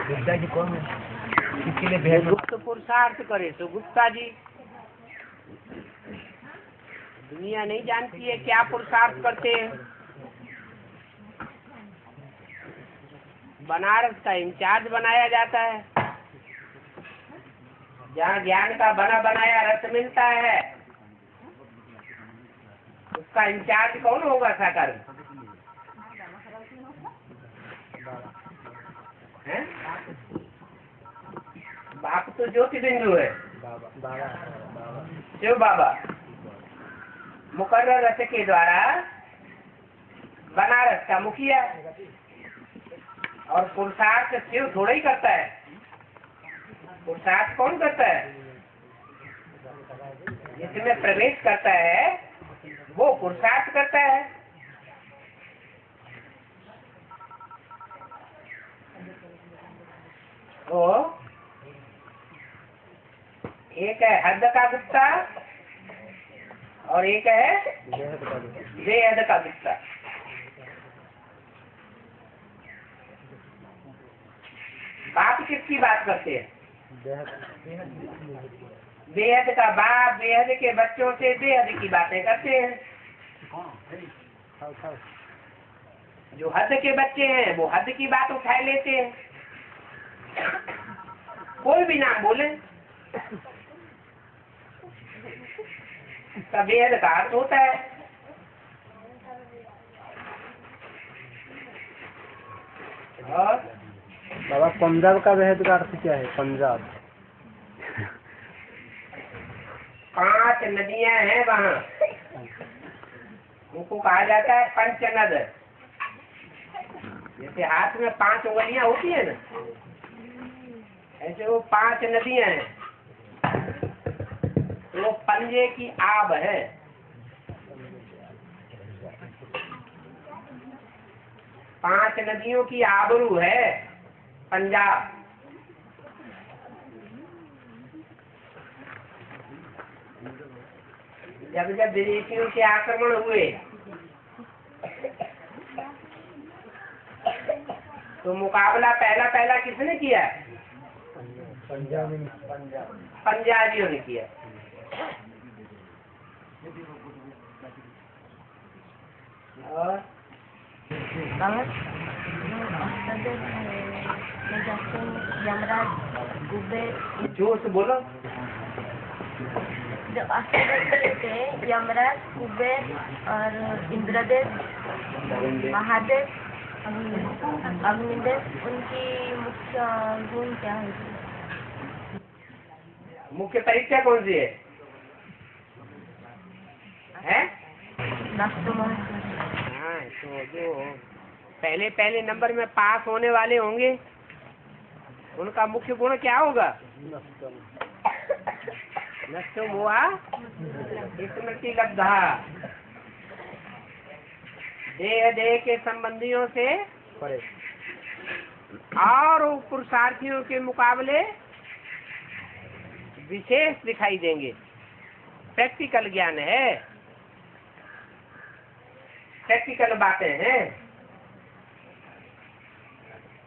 गुप्ता जी कौन है? किसके लिए भेद? गुप्त पुरुषार्थ करे तो गुप्ता जी। दुनिया नहीं जानती है क्या पुरुषार्थ करते हैं। बनारस का इंचार्ज बनाया जाता है, जहाँ ज्ञान का बना बनाया रस मिलता है, उसका इंचार्ज कौन होगा साकार? बाप तो ज्योति बिंदु है, शिव बाबा मुकर्रर रस के द्वारा बनारस का मुखिया। और पुरुषार्थ शिव थोड़ा ही करता है, पुरुषार्थ कौन करता है? जिसमें प्रवेश करता है वो पुरुषार्थ करता है। तो एक है हद का गुप्ता और एक है बेहद का गुप्ता। बाप किसकी बात करते हैं? बेहद का बाप बेहद के बच्चों से बेहद की बातें करते हैं। जो हद के बच्चे हैं वो हद की बात उठा लेते हैं, कोई भी नाम बोले का बेहद का अर्थ होता है। और बाबा पंजाब का बेहद का अर्थ क्या है? पंजाब 5 नदियां हैं वहाँ, उनको कहा जाता है पंचनद। जैसे हाथ में 5 उंगलियां होती है ना, ऐसे वो 5 नदियां हैं। वो पंजे की आब है। पांच नदियों की आबरू है पंजाब। जब जब विदेशियों के आक्रमण हुए तो मुकाबला पहला किसने किया? पंजाबियों ने किया। और यमराज कुबेर, जोश बोलो। जो थे यमराज कुबेर और इंद्रदेव, महादेव, अग्निदेव, उनकी मुख्य गुण क्या है? मुख्य परीक्षा कौन सी है? हाँ, तो जो पहले नंबर में पास होने वाले होंगे उनका मुख्य गुण क्या होगा? नष्टो मोहा स्मृति लब्धा। देह के संबंधियों से और पुरुषार्थियों के मुकाबले विशेष दिखाई देंगे। प्रैक्टिकल ज्ञान है, प्रैक्टिकल बातें हैं,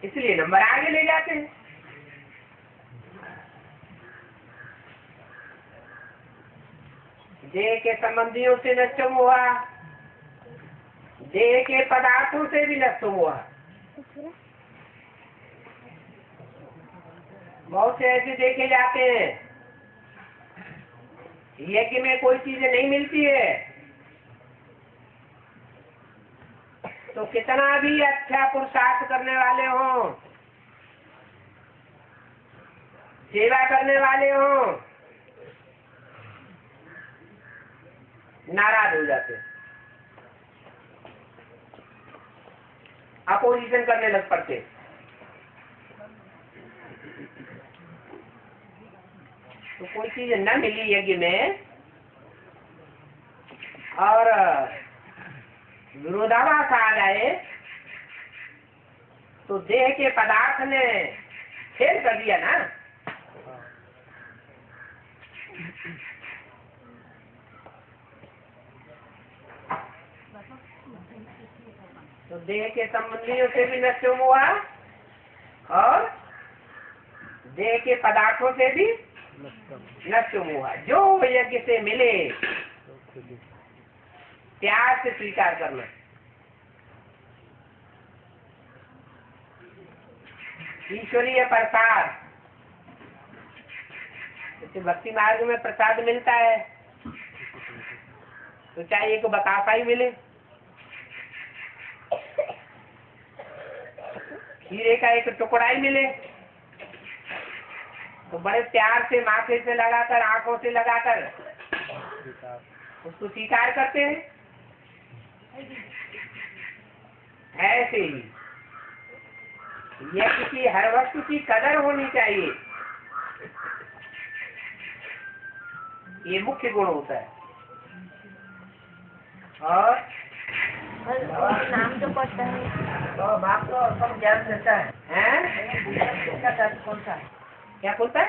इसलिए नंबर आगे ले जाते हैं। देह के संबंधियों से नष्ट हुआ, देह के पदार्थों से भी नष्ट हुआ। बहुत से ऐसे देखे जाते हैं यज्ञ में कोई चीजें नहीं मिलती है तो कितना भी अच्छा पुरुषार्थ करने वाले हों, सेवा करने वाले हों, नाराज हो जाते, अपोजिशन करने लग पड़ते। तो कोई चीज न मिली यज्ञ में और विरोधाभास आ जाए तो देह के पदार्थ ने फेल कर दिया ना। तो देह के संबंधियों से भी नष्ट हुआ और देह के पदार्थों से भी नष्ट मोह। जो यज्ञ से मिले प्यार से स्वीकार करना। ईश्वरीय प्रसाद, जैसे भक्ति मार्ग में प्रसाद मिलता है तो चाहे एक बतासा ही मिले, हीरे का एक टुकड़ा ही मिले, तो बड़े प्यार से माथे से लगाकर, आंखों से लगाकर उसको स्वीकार करते हैं। ऐसे ही यह किसी हर वस्तु की कदर होनी चाहिए, ये मुख्य गुण होता है। और नाम जो पड़ता है तो बाप तो सब ज्ञान देता है, हैं? कौन सा क्या बोलता है?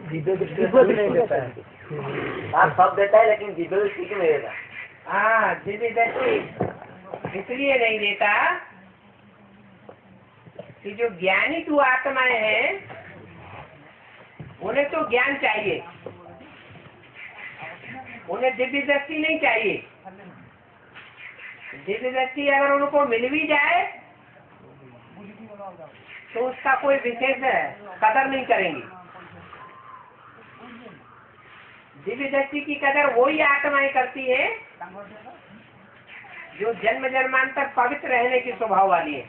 दिव्य दृष्टि नहीं देता है। बाप सब देता है लेकिन दिव्य दृष्टि क्यों नहीं देता? हाँ, दिव्य दृष्टि इसलिए नहीं देता कि जो ज्ञानी तू आत्माएं हैं उन्हें तो ज्ञान चाहिए, उन्हें दिव्य दृष्टि नहीं चाहिए। दिव्य दृष्टि अगर उनको मिल भी जाए तो उसका कोई विशेष कदर नहीं करेंगे। दिव्य दृष्टि की कदर वही आत्माएं करती है जो जन्म जन्मांतर पवित्र रहने की स्वभाव वाली है।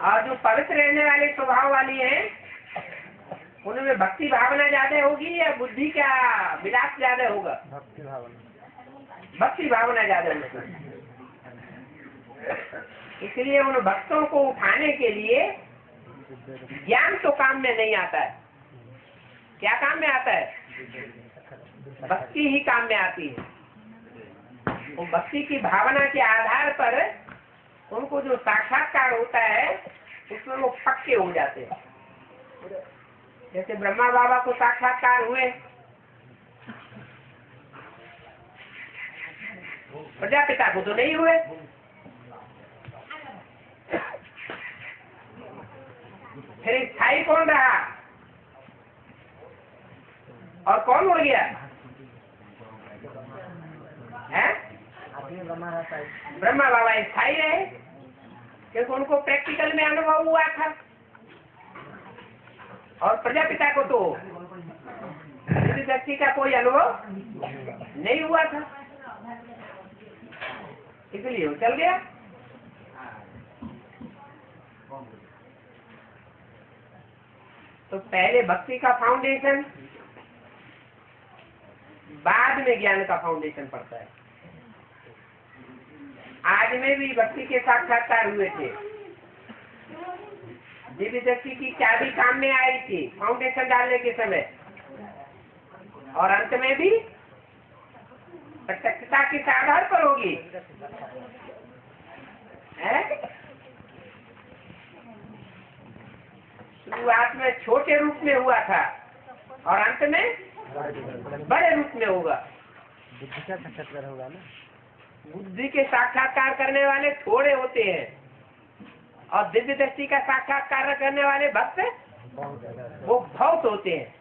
और जो पवित्र रहने वाले स्वभाव वाली है उनमें भक्ति भावना ज्यादा होगी या बुद्धि का विलास ज्यादा होगा? भक्ति भावना। भक्ति भावना ज्यादा होगी। इसलिए उन भक्तों को उठाने के लिए ज्ञान तो काम में नहीं आता है। क्या काम में आता है? भक्ति ही काम में आती है। वो भक्ति की भावना के आधार पर उनको जो साक्षात्कार होता है उसमें वो पक्के हो जाते हैं। जैसे ब्रह्मा बाबा को साक्षात्कार हुए, प्रजापिता को तो नहीं हुए। फिर स्थायी कौन रहा और कौन उड़ गया? है ब्रह्मा बाबा स्थायी रहे क्योंकि उनको प्रैक्टिकल में अनुभव हुआ था, और प्रजापिता को तो दिव्य दृष्टि का कोई अनुभव नहीं हुआ था, इसलिए वो चल गया। तो पहले भक्ति का फाउंडेशन, बाद में ज्ञान का फाउंडेशन पड़ता है। आज में भी भक्ति के साक्षात्कार हुए थे, दिव्य दृष्टि की चाबी काम में आई थी फाउंडेशन डालने के समय, और अंत में भी प्रत्यक्षता के आधार पर होगी। शुरुआत में छोटे रूप में हुआ था और अंत में बड़े रूप में होगा। बुद्धि का साक्षात्कार होगा ना। बुद्धि के साक्षात्कार करने वाले थोड़े होते हैं और दिव्य दृष्टि का साक्षात्कार करने वाले भक्त वो बहुत होते हैं।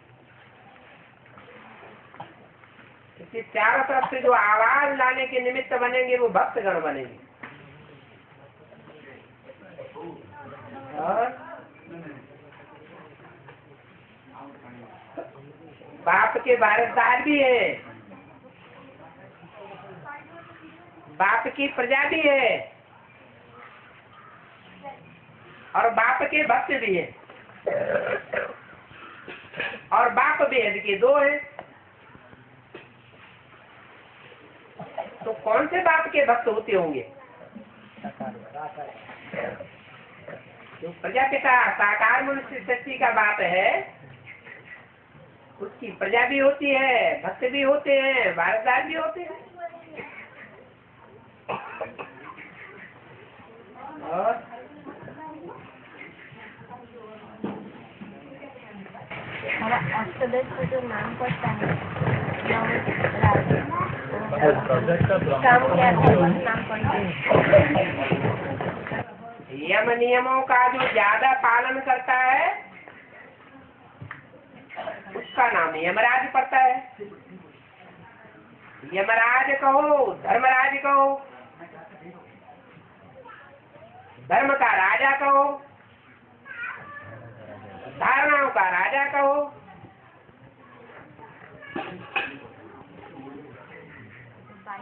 इसके चारों तरफ से जो आवाज लाने के निमित्त बनेंगे वो भक्तगण बनेंगे। और बाप के वारिसदार भी है, बाप की प्रजा भी है, और बाप के भक्त भी है, और बाप भेद के दो है। तो कौन से बाप के भक्त होते होंगे? जो प्रजापिता साकार मनुष्य सृष्टि का बाप है उसकी प्रजा भी होती है, भक्त भी होते हैं, वारिसदार भी होते हैं। और अष्टदश का जो नाम पड़ता है काम क्या था नाम पढ़ते यम नियमों का जो ज्यादा पालन करता है उसका नाम यमराज पड़ता है। यमराज कहो, धर्मराज कहो, धर्म का राजा कहो, धारणाओं का राजा कहो,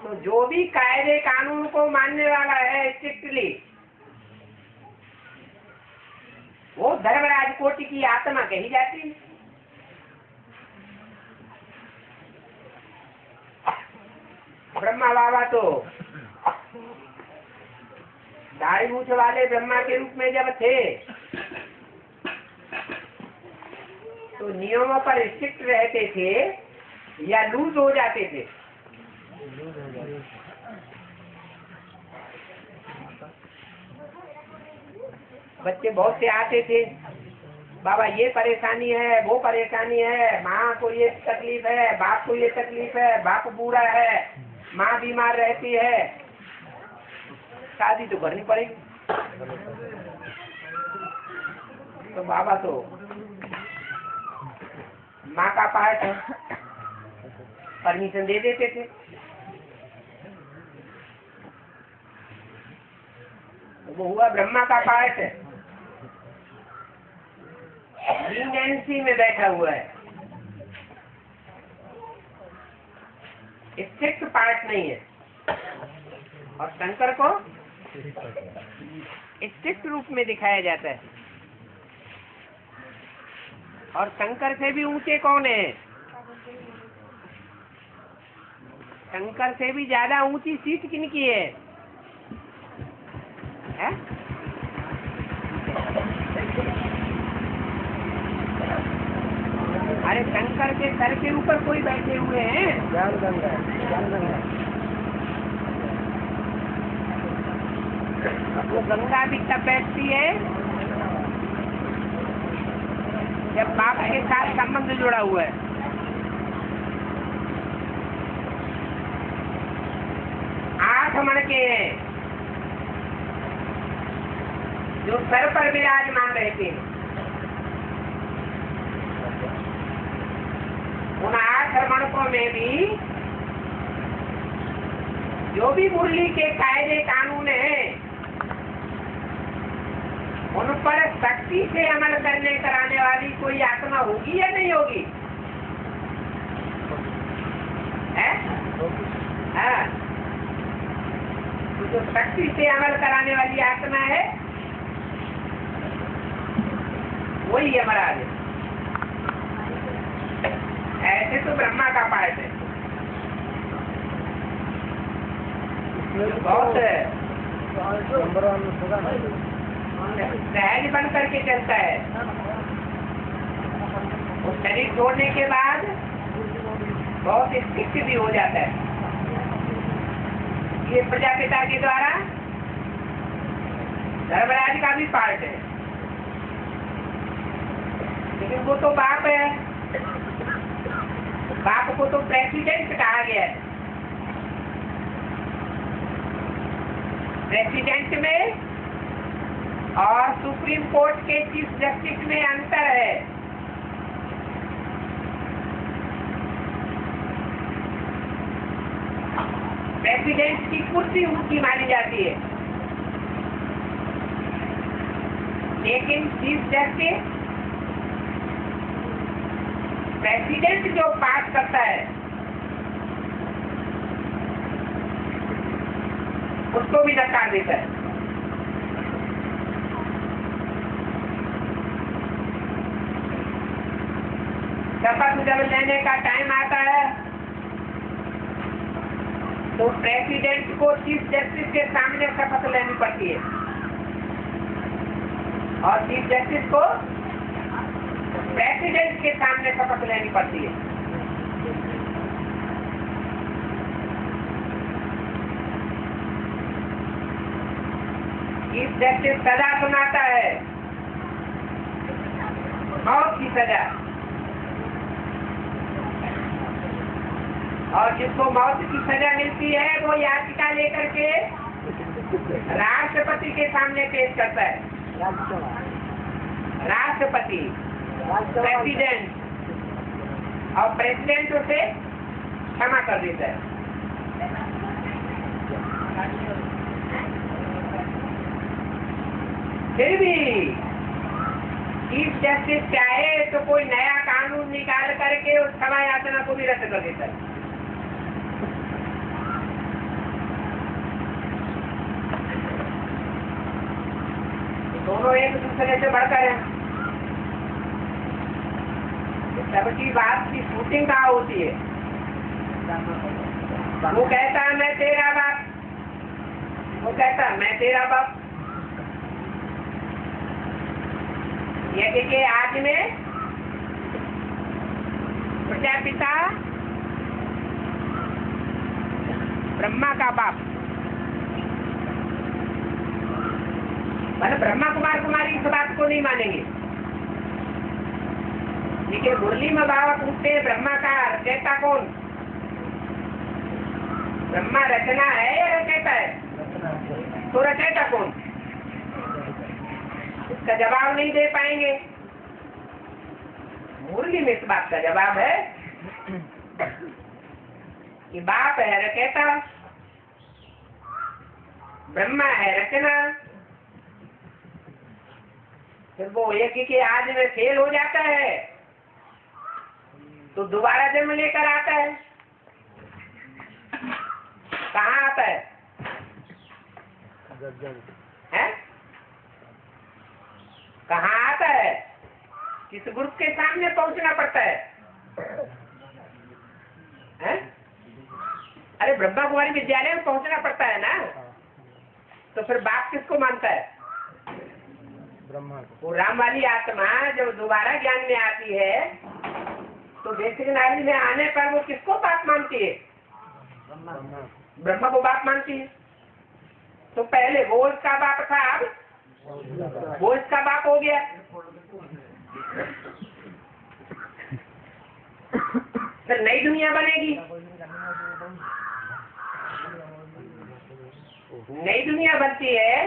तो जो भी कायदे कानून को मानने वाला है स्ट्रिक्टली, वो धर्मराज कोटि की आत्मा कही जाती है। ब्रह्मा बाबा तो दाढ़ी मूछ वाले ब्रह्मा के रूप में जब थे तो नियमों पर स्ट्रिक्ट रहते थे या लूज हो जाते थे? बच्चे बहुत से आते थे, बाबा ये परेशानी है, वो परेशानी है, माँ को ये तकलीफ है, बाप को ये तकलीफ है, बाप बूढ़ा है, माँ बीमार रहती है, शादी तो करनी पड़ेगी। तो बाबा तो माँ का पार्ट है, परमिशन दे देते थे। वो हुआ ब्रह्मा का पार्ट है, लीनेंसी में बैठा हुआ है, स्ट्रिक्ट पार्ट नहीं है। और शंकर को स्ट्रिक्ट रूप में दिखाया जाता है। और शंकर से भी ऊंचे कौन है? शंकर से भी ज्यादा ऊंची सीट किनकी है? अरे शंकर के सर के ऊपर कोई बैठे हुए हैं, ज्ञान गंगा, ज्ञान गंगा। वो गंगा भी तब बैठती है जब बाप के साथ संबंध जुड़ा हुआ है। आठ मणके हैं जो सर पर विराजमान रहते हैं। उन 8 मणकों में भी जो भी मुरली के कायदे कानून हैं उन पर सख्ती से अमल करने कराने वाली कोई आत्मा होगी या नहीं होगी? है? हाँ। तो जो सख्ती से अमल कराने वाली आत्मा है वही यमराज है। ऐसे तो ब्रह्मा का पार्ट है, बहुत सहज बन करके चलता है। वो शरीर छोड़ने के बाद बहुत स्ट्रिक्ट भी हो जाता है। ये प्रजापिता के द्वारा धर्मराज का भी पार्ट है, लेकिन वो तो बाप है। बाप को तो प्रेसिडेंट कहा गया है। प्रेसिडेंट में और सुप्रीम कोर्ट के चीफ जस्टिस में अंतर है। प्रेसिडेंट की कुर्सी ऊंची मानी जाती है, लेकिन चीफ जस्टिस प्रेसिडेंट जो पास करता है उसको भी नकार देता है। शपथ जब लेने का टाइम आता है तो प्रेसिडेंट को चीफ जस्टिस के सामने शपथ लेनी पड़ती है और चीफ जस्टिस को प्रेसिडेंट के सामने शपथ लेनी पड़ती है। चीफ जस्टिस सजा सुनाता है, मौत की सजा। और जिसको मौत की सजा मिलती है वो याचिका लेकर के राष्ट्रपति के सामने पेश करता है। राष्ट्रपति, प्रेसिडेंट, और प्रेसिडेंट उसे क्षमा कर देता है। फिर भी चीफ जस्टिस चाहे तो कोई नया कानून निकाल करके उस क्षमा याचना को भी रद्द कर देता है। दोनों एक दूसरे से बढ़कर हैं। सबकी बात की शूटिंग कहाँ होती है? वो कहता है मैं तेरा बाप, वो कहता है मैं तेरा बाप। यज्ञ के आदि में प्रजापिता ब्रह्मा का बाप, मतलब ब्रह्मा कुमार कुमारी इस बात को नहीं मानेंगे। लेकिन मुरली में बाबा पूछते हैं ब्रह्मा का रचयिता कौन? ब्रह्मा रचना है या रचयिता है? तो रचयिता कौन? इसका जवाब नहीं दे पाएंगे। मुरली में इस बात का जवाब है कि बाप है रचयिता, ब्रह्मा है रचना। फिर वो यज्ञ के आदि में फेल हो जाता है तो दोबारा जन्म लेकर आता है। कहाँ आता है? हैं? कहाँ आता है? किस ग्रुप के सामने पहुंचना पड़ता है? हैं? अरे ब्रह्मा कुमारी विद्यालय में पहुंचना पड़ता है ना। तो फिर बाप किसको मानता है? ब्रह्मा। वो राम वाली आत्मा जब दोबारा ज्ञान में आती है तो बेसिक नारी में आने पर वो किसको बाप मानती है? ब्रह्मा को बाप मानती है। तो पहले वो इसका बाप था, अब वो इसका बाप हो गया। फिर नई दुनिया बनेगी। नई दुनिया बनती है,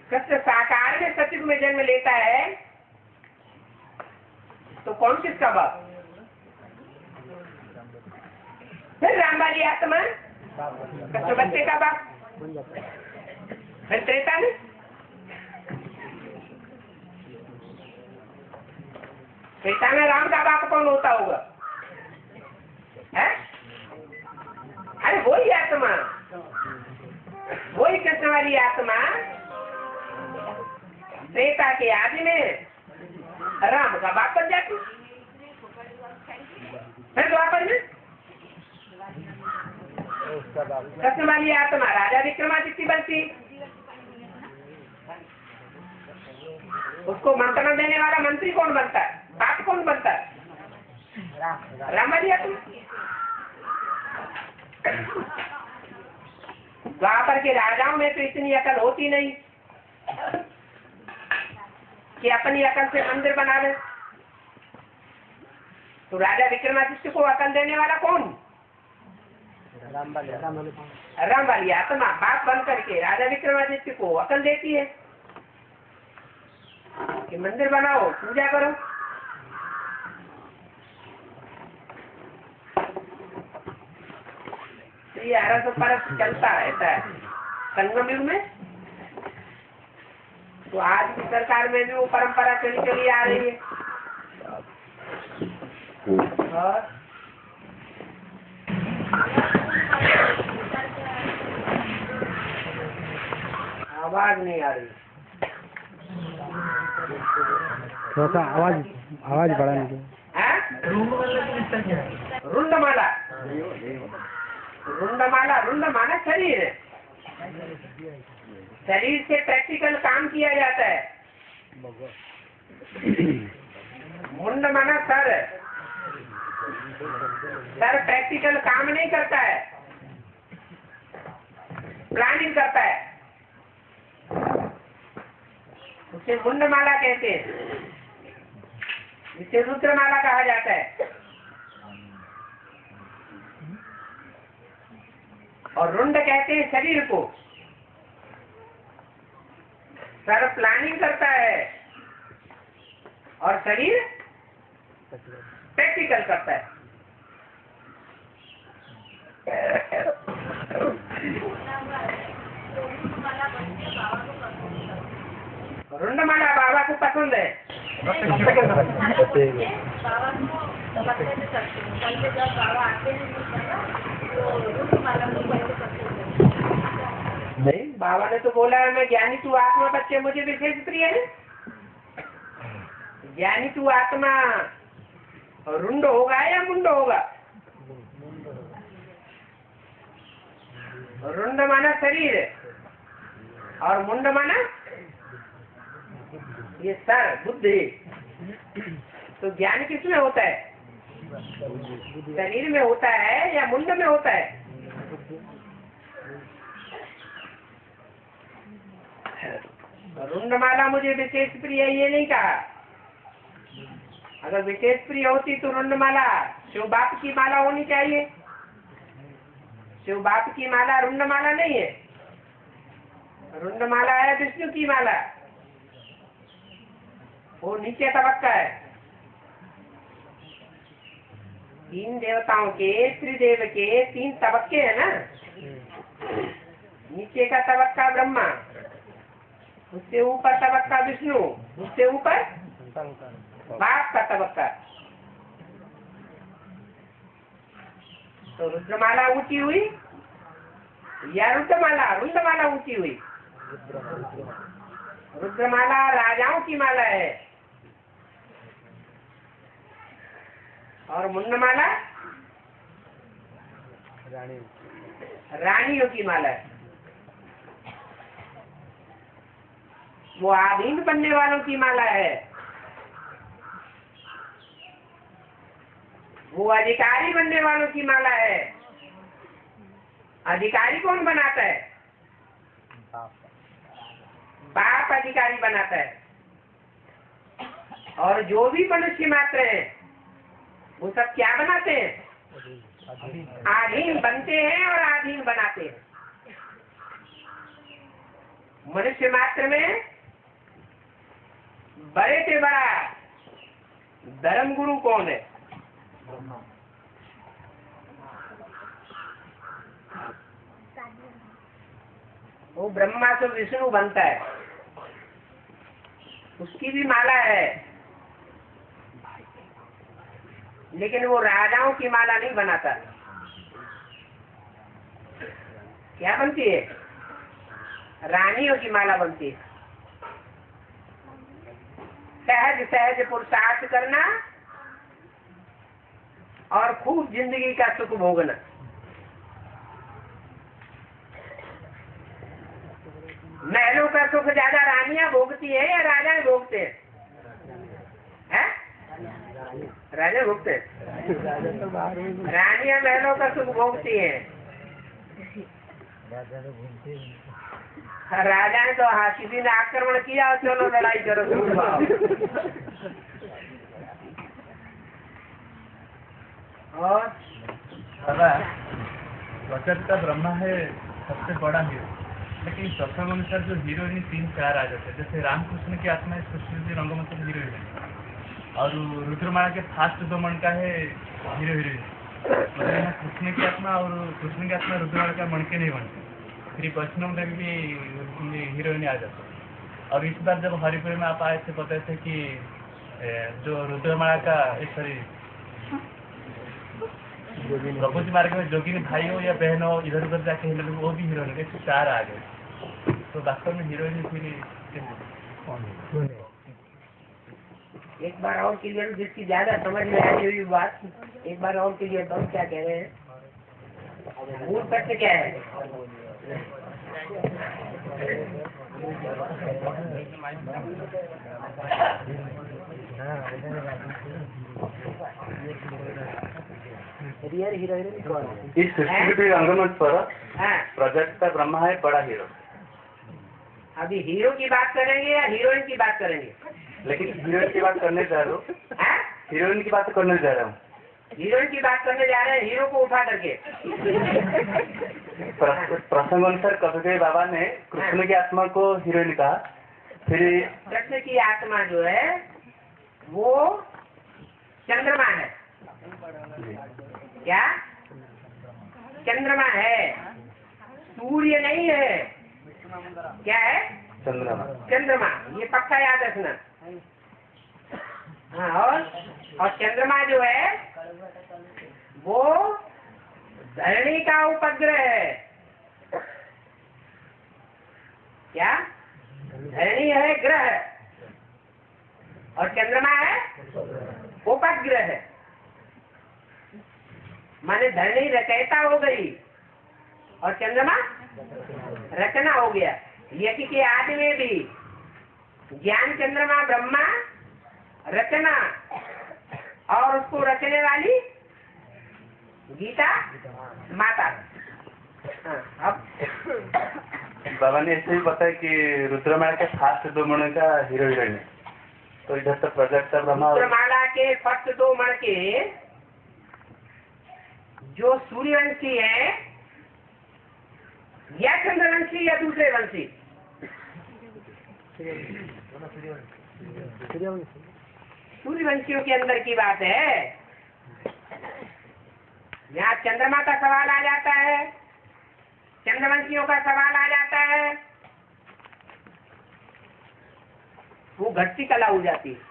कृष्ण साकार में सचिव में जन्म लेता है तो कौन किसका बाप? फिर राम वाली आत्मा कृष्ण बच्चे का बाप। फिर त्रेता में राम का बाप कौन होता होगा? है? अरे वही आत्मा, वही कृष्ण वाली आत्मा त्रेता के आदि में राम का बाप बन जाती। फिर द्वापर में कृष्ण वाली आत्मा राजा विक्रमादित्य बनती। उसको मंत्रणा देने वाला मंत्री कौन बनता है? बाप कौन बनता है? राम वाली आत्मा। द्वापर के राजाओं में तो इतनी अकल होती नहीं कि अपनी अकल से मंदिर बना ले। तो राजा विक्रमादित्य को अकल देने वाला कौन? राम वाली आत्मा बाप बन करके राजा विक्रमादित्य को अकल देती है कि मंदिर बनाओ, पूजा करो। तो ये 1800 परस चलता रहता है संगम युग में। तो आज की सरकार में भी वो परंपरा चली आ रही है। और आवाज नहीं आ रही। थोड़ा सा आवाज बढ़ाने की। रुंडमाला, रुंडमाला, रुंडमाला शरीर है। शरीर से प्रैक्टिकल काम किया जाता है। मुंड माना सर, सर प्रैक्टिकल काम नहीं करता है, प्लानिंग करता है। उसे मुंडमाला कहते हैं, इसे रुद्रमाला कहा जाता है। और रुंड कहते हैं शरीर को। सर प्लानिंग करता है और शरीर प्रैक्टिकल करता है। रुंडमाला बाबा को पसंद है। नहीं, बाबा ने तो बोला है मैं ज्ञानी तू आत्मा बच्चे मुझे विशेष प्रिय है। ज्ञानी तू आत्मा रुंड होगा या मुंड होगा? रुंड माना शरीर और मुंड माना ये सर बुद्धि। तो ज्ञान किसमें होता है? शरीर में होता है या मुंड में होता है? रुंडमाला मुझे विशेष प्रिय ये नहीं कहा। अगर विशेष प्रिय होती तो रुंडमाला शिव बाप की माला होनी चाहिए। शिव बाप की माला रुंडमाला नहीं है। रुंडमाला है विष्णु की माला, वो नीचे तबक्का है। तीन देवताओं के त्रिदेव के तीन तबक्के हैं ना। नीचे का तबक्का ब्रह्मा, उससे ऊपर तबक्का विष्णु, उससे ऊपर बाप का तबक्का। तो रुद्रमाला ऊंची हुई या रुद्रमाला? रुद्रमाला ऊंची हुई। रुद्रमाला राजाओं की माला है और मुंडमाला रानियों की माला है। वो आधीन बनने वालों की माला है। वो अधिकारी बनने वालों की माला है। अधिकारी कौन बनाता है? बाप अधिकारी बनाता है। और जो भी मनुष्य मात्र हैं वो सब क्या बनाते हैं? आधीन बनते हैं और आधीन बनाते हैं। मनुष्य मात्र में बड़े से बड़ा धर्म गुरु कौन है? वो ब्रह्मा से विष्णु बनता है, उसकी भी माला है, लेकिन वो राजाओं की माला नहीं बनाता। क्या बनती है? रानियों की माला बनती है। सहज सहज पुरुषार्थ करना और खूब जिंदगी का सुख भोगना। महलों का सुख ज्यादा रानियां भोगती है या राजा भोगते हैं? राजा भोगते हैं। रानियां महलों का सुख भोगती हैं। राजा ने तो हाँ किसी ने आक्रमण किया, चलो लड़ाई करो। और वचन का ब्रह्मा है सबसे बड़ा हीरो, लेकिन प्रसंग अनुसार जो हीरोइन 3-4 आ जाते हैं। जैसे रामकृष्ण की आत्मा है सुश्री रंगमंच हीरोइन, और रुद्रमाला के फास्ट 2 मन का है हीरो हीरोइन। मतलब कृष्ण की आत्मा और कृष्ण की आत्मा रुद्रमाला का मन के नहीं बनते। फिर वैष्णव देवी भी हीरोइन आ जाते हैं। और इस बार जब हरिपुर में आप आए थे बताए थे कि जो रुद्रमाला का सॉरी प्रभु जी मार्ग में जोगिनी भाई हो या बहन हो, इधर उधर जाके हिल वो भी हीरोइन 104 आ गए। तो वास्तव में हीरोइन फिर एक बार और क्लियर, जिसकी ज्यादा समझ में आई हुई बात एक बार और क्लियर करो। क्या कह रहे हैं? मूल तथ्य क्या है? इस सृष्टि रंगमंच पर प्रोजेक्ट का ब्रह्मा है बड़ा हीरो। अभी हीरो की बात करेंगे या हीरोइन की बात करेंगे? लेकिन हीरोइन की बात करने जा रहा हूँ। हीरोइन की बात करने जा रहा हूँ। हीरोइन की बात करने जा रहे हैं, हीरो को उठा करके। प्रसंग अनुसार कभी बाबा ने कृष्ण की आत्मा को हीरोइन कहा, फिर कृष्ण की आत्मा जो है वो चंद्रमा है। क्या चंद्रमा है, सूर्य नहीं है। क्या है? चंद्रमा। चंद्रमा, ये पक्का याद रखना। हाँ, और चंद्रमा जो है वो धरणी का उपग्रह है। क्या? धरणी है ग्रह और चंद्रमा है उपग्रह है। माने धरणी रचयिता हो गई और चंद्रमा रचना हो गया। यज्ञ के आदि में भी ज्ञान चंद्रमा ब्रह्मा, रचना और उसको रचने वाली गीता माता। हाँ, अब बाबा ने ऐसे ही बताया कि रुद्रमाला के फास्ट 2 मणि का हीरो हीरोइन है। तो इधर तो प्रजापिता ब्रह्मा रुद्रमाला के फर्स्ट 2 मण के जो सूर्यवंशी है या चंद्रवंशी या दूसरे वंशी, सूर्यवंशियों के अंदर की बात है। यहाँ चंद्रमा का सवाल आ जाता है, चंद्रवंशियों का सवाल आ जाता है, वो घटती कला हो जाती है।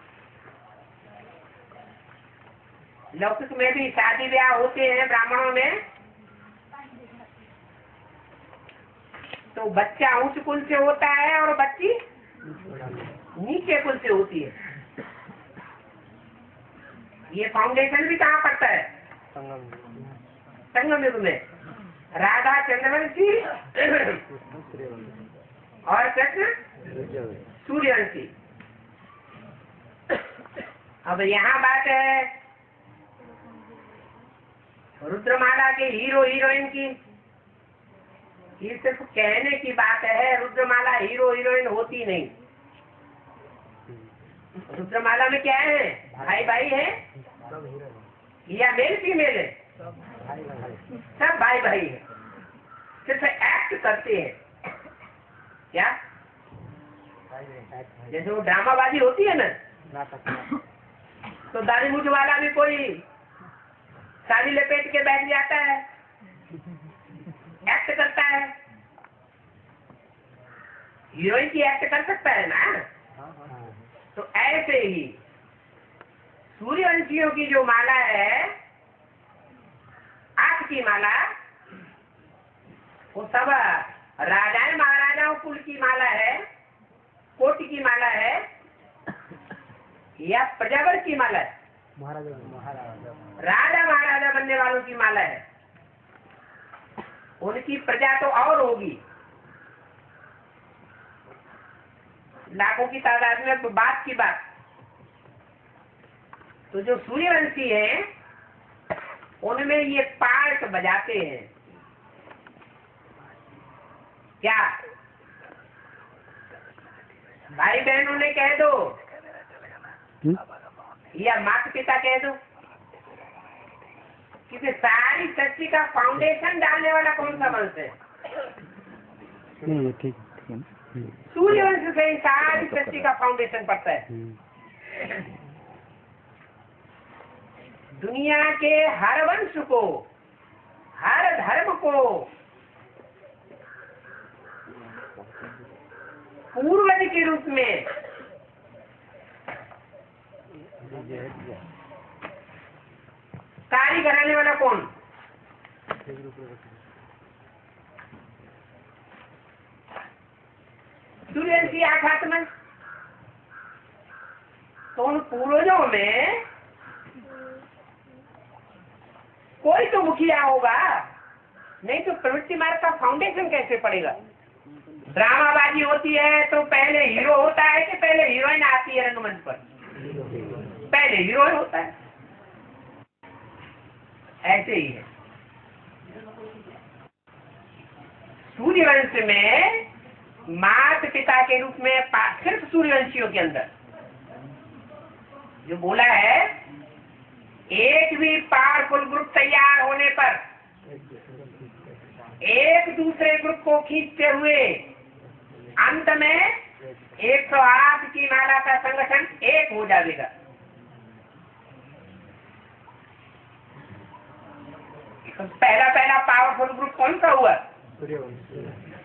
लौकिक में भी शादी ब्याह होते हैं ब्राह्मणों में, तो बच्चा उच्च कुल से होता है और बच्ची नीचे कुल से होती है। ये फाउंडेशन भी कहाँ पड़ता है? संगम युग में। राधा चंद्रवंशी और कृष्ण सूर्यवंशी। अब यहाँ बात है रुद्रमाला के हीरो हीरोइन की। ये सिर्फ कहने की बात है, रुद्रमाला हीरो हीरोइन होती नहीं। रुद्रमाला में क्या है? भाई भाई है या मेल फीमेल है? सब भाई भाई है, सिर्फ एक्ट करते हैं। क्या? जैसे वो ड्रामाबाजी होती है ना, तो दाढ़ी मूछ वाला भी कोई साड़ी लपेट के बैठ जाता है, एक्ट करता है। हीरोइन की एक्ट कर सकता है ना। तो ऐसे ही सूर्यवंशियों की जो माला है, 8 की माला, वो सब राजाएं महाराजाओं कुल की माला है, कोटि की माला है या प्रजावर की माला है? राजा महाराजा बनने वालों की माला है। उनकी प्रजा तो और होगी, लाखों की तादाद में, तो बात की बात। तो जो सूर्यवंशी है उनमें ये पार्ट बजाते हैं। क्या? भाई बहनों ने कह दो या माता पिता कह दो, क्योंकि सारी सृष्टि का फाउंडेशन डालने वाला कौन सा वंश है? ठीक है। सूर्यवंश से ही सारी सृष्टि का फाउंडेशन पड़ता है। दुनिया के हर वंश को, हर धर्म को पूर्वज के रूप में कार्य कराने वाला कौन? सूर्यवंशी आध्यात्म। तो उन पूर्वजों में कोई तो मुखिया होगा, नहीं तो प्रवृत्ति मार्ग का फाउंडेशन कैसे पड़ेगा? ड्रामाबाजी होती है तो पहले हीरो होता है कि पहले हीरोइन आती है रंगमंच पर? पहले हीरो होता है। ऐसे ही है सूर्यवंश में, माता पिता के रूप में सिर्फ सूर्यवंशियों के अंदर जो बोला है, एक भी पावरफुल ग्रुप तैयार होने पर एक दूसरे ग्रुप को खींचते हुए अंत में 108 की माला का संगठन एक हो जाएगा। तो पहला पावरफुल ग्रुप कौन सा हुआ?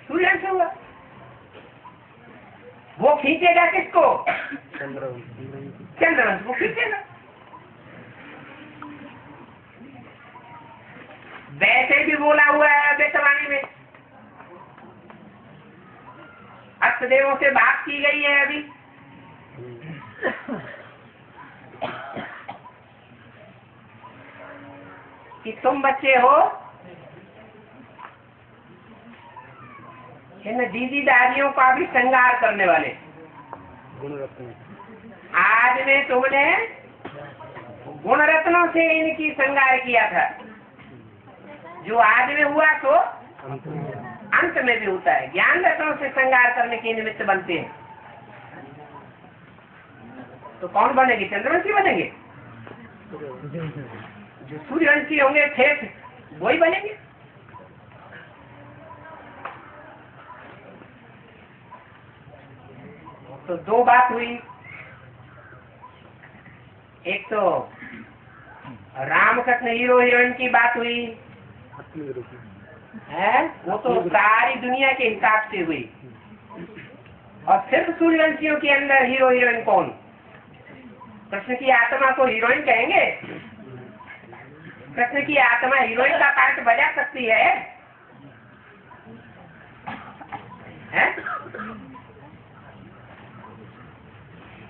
सूर्यवंश हुआ। वो खींचेगा किसको? चंद्रवंश को खींचेगा। वैसे भी बोला हुआ है बेतवानी में, अष्टदेवों से बात की गई है अभी। कि तुम बच्चे हो इन दीदी दादियों का भी श्रृंगार करने वाले। आज में तुमने गुण रत्नों से इनकी श्रृंगार किया था। जो आज में हुआ तो अंत में भी होता है। ज्ञान रत्नों से श्रृंगार करने के निमित्त बनते हैं। तो कौन बनेंगे? चंद्रवंशी बनेंगे। जो सूर्यवंशी होंगे ठेठ वही बनेंगे। तो दो बात हुई। एक तो रामकृष्ण हीरो हीरोइन की बात हुई है, वो तो सारी दुनिया के हिसाब से हुई। और सिर्फ सूर्यवंशियों के अंदर हीरो हीरोइन कौन? कृष्ण की आत्मा को हीरोइन कहेंगे? कृष्ण की आत्मा हीरोइन का पार्ट बजा सकती है?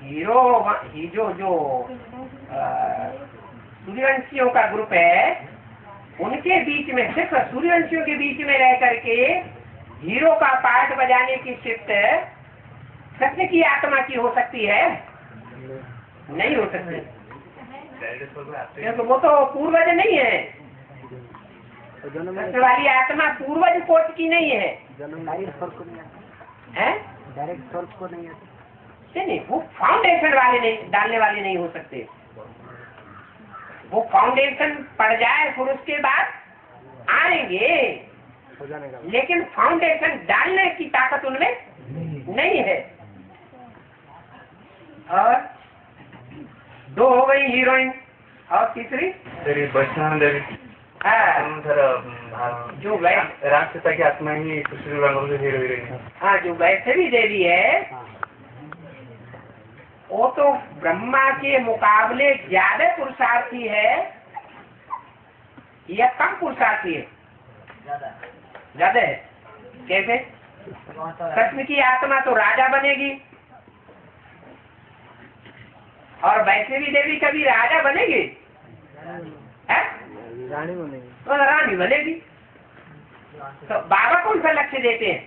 हीरो जो सूर्यवंशियों का ग्रुप है, उनके बीच में, सिर्फ सूर्यवंशियों के बीच में रह करके हीरो का पार्ट बजाने की शिफ्ट कृष्ण की आत्मा की हो सकती है? नहीं हो सकती, क्योंकि वो तो पूर्वज नहीं है। कृष्ण वाली आत्मा पूर्वज कोट की नहीं है। डायरेक्ट सोर्स को नहीं है। नहीं, वो फाउंडेशन वाले नहीं, डालने वाले नहीं हो सकते। वो फाउंडेशन पड़ जाए फिर उसके बाद आएंगे, लेकिन फाउंडेशन डालने की ताकत उनमें नहीं है। और दो हो गई हीरोइन, और तीसरी वैष्णव देवी। जो रामसीता की आत्मा ही हीरो हीरोइन। हाँ, जो वैष्णवी देवी है वो तो ब्रह्मा के मुकाबले ज्यादा पुरुषार्थी है या कम पुरुषार्थी है? ज्यादा है। कैसे? कृष्ण की आत्मा तो राजा बनेगी, और वैष्णवी देवी कभी राजा बनेगी? रानी बनेगी। तो रानी बनेगी। तो बाबा कौन सा लक्ष्य देते हैं?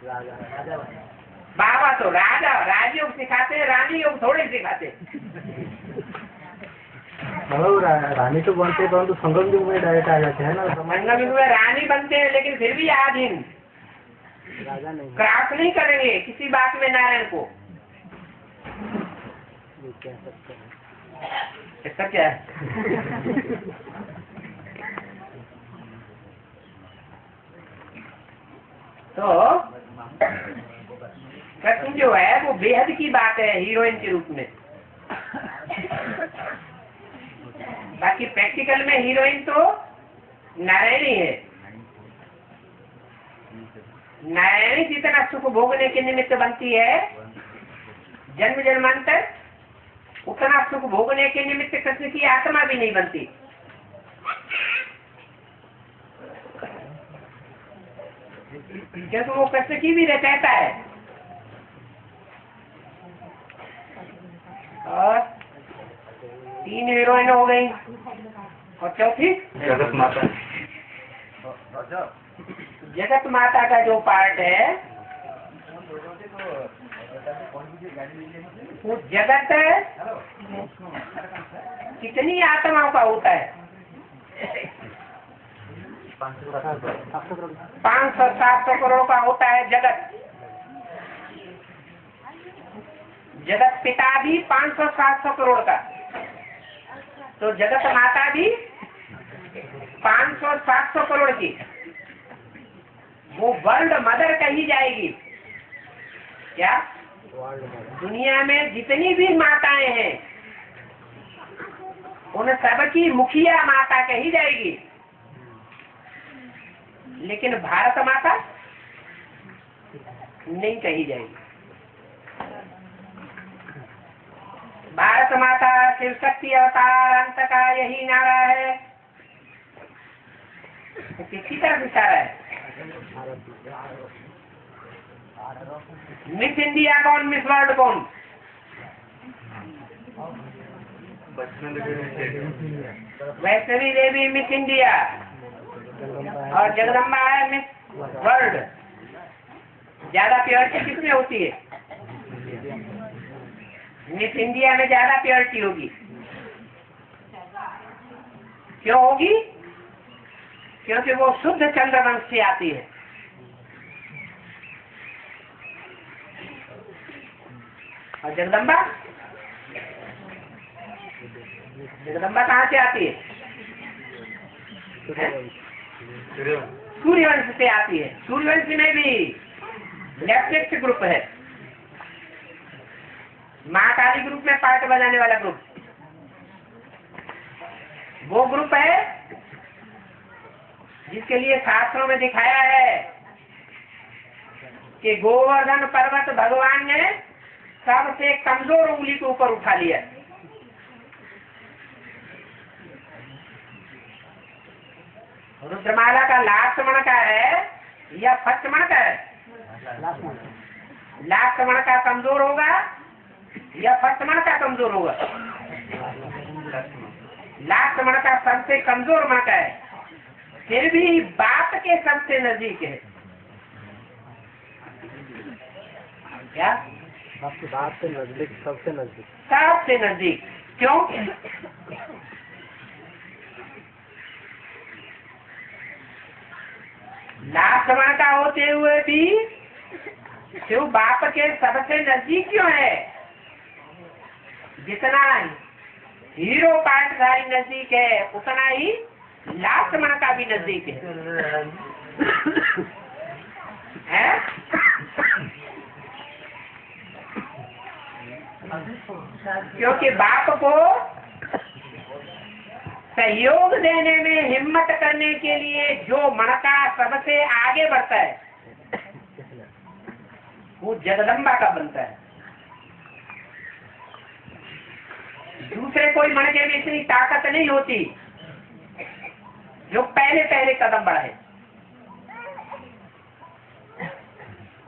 राजा बाबा तो राजयोग सिखाते हैं, रानी योग थोड़े सिखाते। रानी तो बनते हैं, परंतु संगम युग में डायरेक्ट आ जाते हैं ना। संगम युग में रानी बनते हैं, लेकिन फिर भी आधीन, राजा नहीं, क्रॉस नहीं करेंगे किसी बात में नारायण को। ये कह सकते हैं। इसका क्या है? तो कृष्ण जो है वो बेहद की बात है हीरोइन के रूप में। बाकी प्रैक्टिकल में हीरोइन तो नारायणी है। नारायणी जितना सुख भोगने के निमित्त बनती है जन्म जन्मांतर, उतना सुख भोगने के निमित्त कृष्ण की आत्मा भी नहीं बनती। क्योंकि वो कृष्ण की भी रहता है। और 3 हीरोइन हो गई, और चौथी जगत माता। जगत माता का जो पार्ट है वो जगत कितनी आत्माओं का होता है? 500-700 करोड़ का होता है जगत। जगत पिता भी 500-700 करोड़ का, तो जगत माता भी 500-700 करोड़ की। वो वर्ल्ड मदर कही जाएगी। क्या? World mother. दुनिया में जितनी भी माताएं हैं उन सबकी मुखिया माता कही जाएगी। लेकिन भारत माता नहीं कही जाएगी। भारत माता शिव शक्ति अवतार अंत का यही नारा है। तो किसकी तरफ इशारा है? मिस इंडिया कौन, मिस वर्ल्ड कौन? वैष्णवी देवी मिस इंडिया और जगदम्बा है मिस वर्ल्ड। ज्यादा प्योरिटी किसमें होती है? मिस इंडिया में ज्यादा प्योरिटी होगी। क्यों होगी? क्योंकि वो शुद्ध चंद्रवंश से आती है। और जगदम्बा, जगदम्बा कहाँ से आती है? सूर्यवंश से आती है। सूर्यवंश में भी लेफ्ट ग्रुप है, महाकाली ग्रुप में पार्ट बजाने वाला ग्रुप। वो ग्रुप है जिसके लिए शास्त्रों में दिखाया है कि गोवर्धन पर्वत भगवान ने सबसे कमजोर उंगली के ऊपर उठा लिया। रुद्रमाला का लास्ट मण का है या फर्स्ट मण का है? लास्ट मण का कमजोर होगा या फर्स्ट मण का कमजोर होगा? लास्ट मण का सबसे कमजोर मण का है, फिर भी बाप के सबसे नजदीक है। क्या? आपकी बात से नजदीक, सबसे नजदीक। सबसे नजदीक। क्यों? लास्ट मण का होते हुए भी शिव बाप के सबसे नजदीक क्यों है? जितना हीरो पार्टधारी नजदीक है उतना ही लास्ट मण का भी नजदीक है? क्योंकि बाप को सहयोग देने में हिम्मत करने के लिए जो मणका सबसे आगे बढ़ता है वो जगदम्बा का बनता है। दूसरे कोई मणके में इतनी ताकत नहीं होती जो पहले पहले कदम बढ़ाए।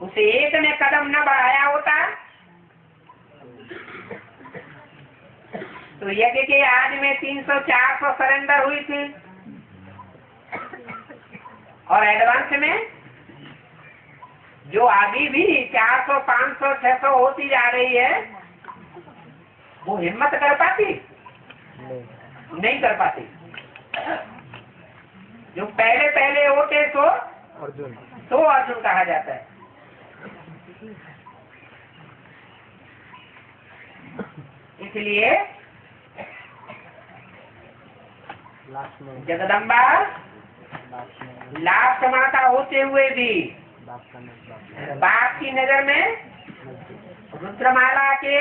उसे एक ने कदम न बढ़ाया होता तो यज्ञ के आज में 300-400 सरेंडर हुई थी और एडवांस में जो अभी भी 400, 500, 600 होती जा रही है वो हिम्मत कर पाती? नहीं कर पाती। जो पहले पहले होते तो अर्जुन कहा जाता है। इसलिए जगदम्बा लास्ट माता होते हुए भी बाप की नजर में रुद्रमाला के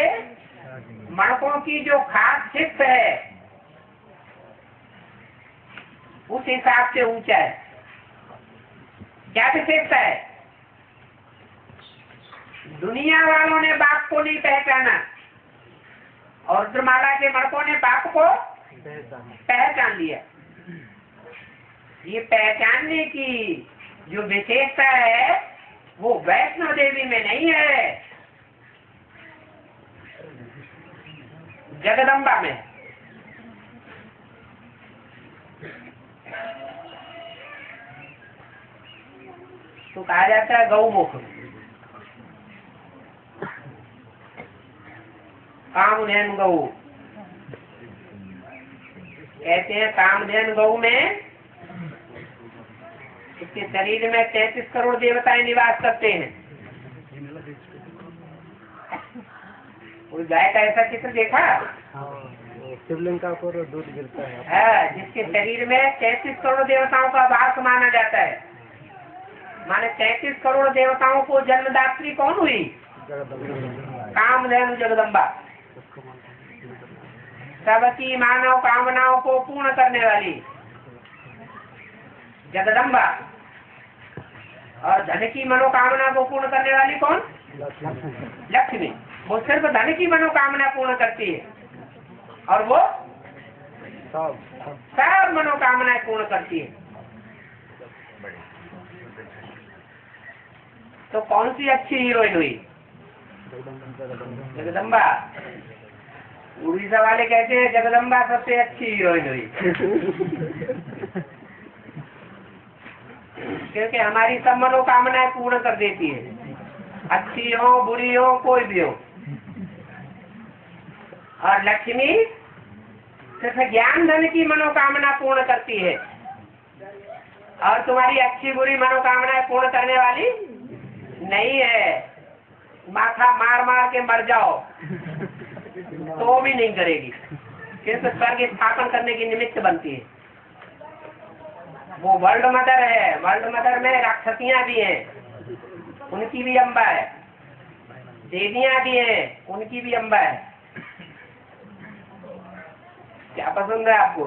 मणकों की जो खास शिफ्ट है उस हिसाब से ऊंचा है। क्या विशेषता है? दुनिया वालों ने बाप को नहीं पहचाना और रुद्रमाला के मणकों ने बाप को पहचान लिया। ये पहचानने की जो विशेषता है वो वैष्णो देवी में नहीं है, जगदम्बा में। तो कहा जाता है गौमुख, कामधेनु गौ कहते हैं। कामधेनु गौ में इसके शरीर में 33 करोड़ देवताएं निवास करते हैं। कोई गाय का ऐसा चित्र देखा? शिवलिंग का ऊपर दूध गिरता है, जिसके शरीर में 33 करोड़ देवताओं का वास माना जाता है। माने 33 करोड़ देवताओं को जन्मदात्री कौन हुई? कामधेनु जगदम्बा। सबकी मानव कामनाओं को पूर्ण करने वाली जगदम्बा। और धन की मनोकामना को पूर्ण करने वाली कौन? लक्ष्मी। वो सिर्फ धन की मनोकामना पूर्ण करती है और वो सब मनोकामनाएं पूर्ण करती है। तो कौन सी अच्छी हीरोइन हुई? जगदम्बा। उड़ीसा वाले कहते हैं जगदम्बा सबसे अच्छी हीरोइन हुई। क्योंकि हमारी सब मनोकामनाएं पूर्ण कर देती है, अच्छी हो बुरी हो कोई भी हो। और लक्ष्मी सिर्फ ज्ञान धन की मनोकामना पूर्ण करती है और तुम्हारी अच्छी बुरी मनोकामनाएं पूर्ण करने वाली नहीं है। माथा मार मार के मर जाओ तो भी नहीं करेगी, सिर्फ स्वर्ग स्थापन करने की निमित्त बनती है। वो वर्ल्ड मदर है। वर्ल्ड मदर में राक्षसियां भी हैं, उनकी भी अम्बा है। देवियां भी हैं, उनकी भी अम्बा है। क्या पसंद है आपको?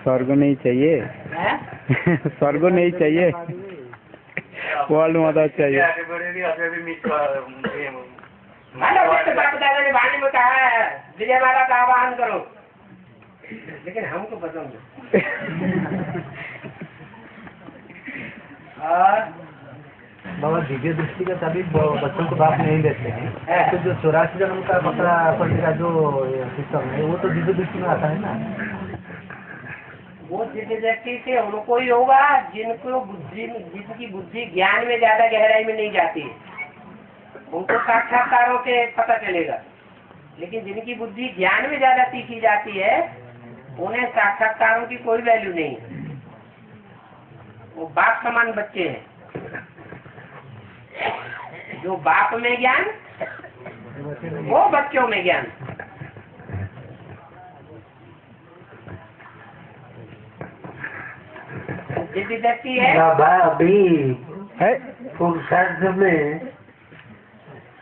स्वर्ग नहीं चाहिए, स्वर्ग नहीं चाहिए, वर्ल्ड मदर चाहिए। दादा ने वाणी में कहा है विजय माला का आवाहन करो, लेकिन हमको पसंद है। और बाबा दिव्य दृष्टि का तभी बच्चों को बाप नहीं देते हैं, तो जो 84 जन्म का बकरा पड़ने का जो सिस्टम है वो तो दिव्य दृष्टि में आता है ना। वो दिव्य दृष्टि से उनको ही होगा जिनको बुद्धि, जिनकी बुद्धि ज्ञान में ज्यादा गहराई में नहीं जाती है, उनको साक्षात्कारों से पता चलेगा। लेकिन जिनकी बुद्धि ज्ञान में ज्यादा तीखी जाती है उन्हें साक्षात्कारों की कोई वैल्यू नहीं है। वो बाप समान बच्चे हैं। जो बाप में ज्ञान वो बच्चों में ज्ञान। दिव्य दृष्टि है। बाबा अभी पुरुषार्थ में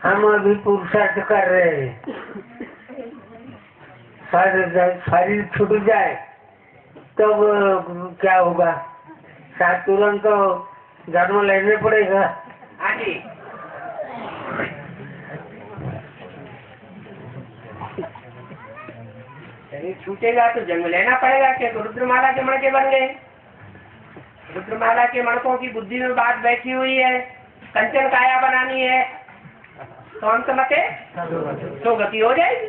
हम अभी पुरुषार्थ कर रहे हैं। शरीर छूट जाए तब क्या होगा? साथ तुरंत तो जन्म लेने पड़ेगा। हाँ जी। शरीर छूटेगा तो जन्म लेना पड़ेगा। क्या तो रुद्रमाला के मणके बन गए। रुद्रमाला के मणकों की बुद्धि में बात बैठी हुई है, कंचन काया बनानी है, तो अंत मते तो गति हो जाएगी।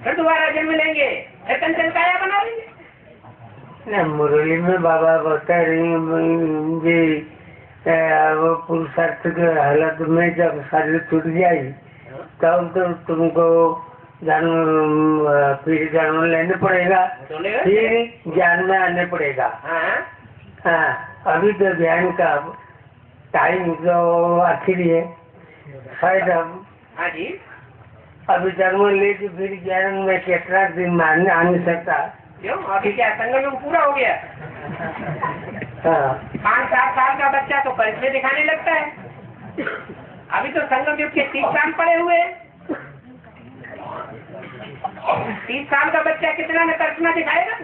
फिर दोबारा जन्म लेंगे, फिर कंचन काया बना लेंगे। मुरली में बाबा बता रही जी वो पुरुषार्थ के हालत में जब शरीर छूट जाएगी तब तो तुमको जन्म फिर जन्म लेने पड़ेगा, फिर ज्ञान में आने पड़ेगा। हाँ, अभी तो ज्ञान का टाइम जो आखिरी है शायद अब। हाँ जी। अभी जन्म लेके फिर ज्ञान में कितना दिन में आ नहीं सकता। क्यों? अभी क्या संगम युग पूरा हो गया? हाँ। 5-7 साल का बच्चा तो करिश्मे दिखाने लगता है। अभी तो संगम युग के 30 साल पड़े हुए। 30 साल का बच्चा कितना में करिश्मा दिखाएगा?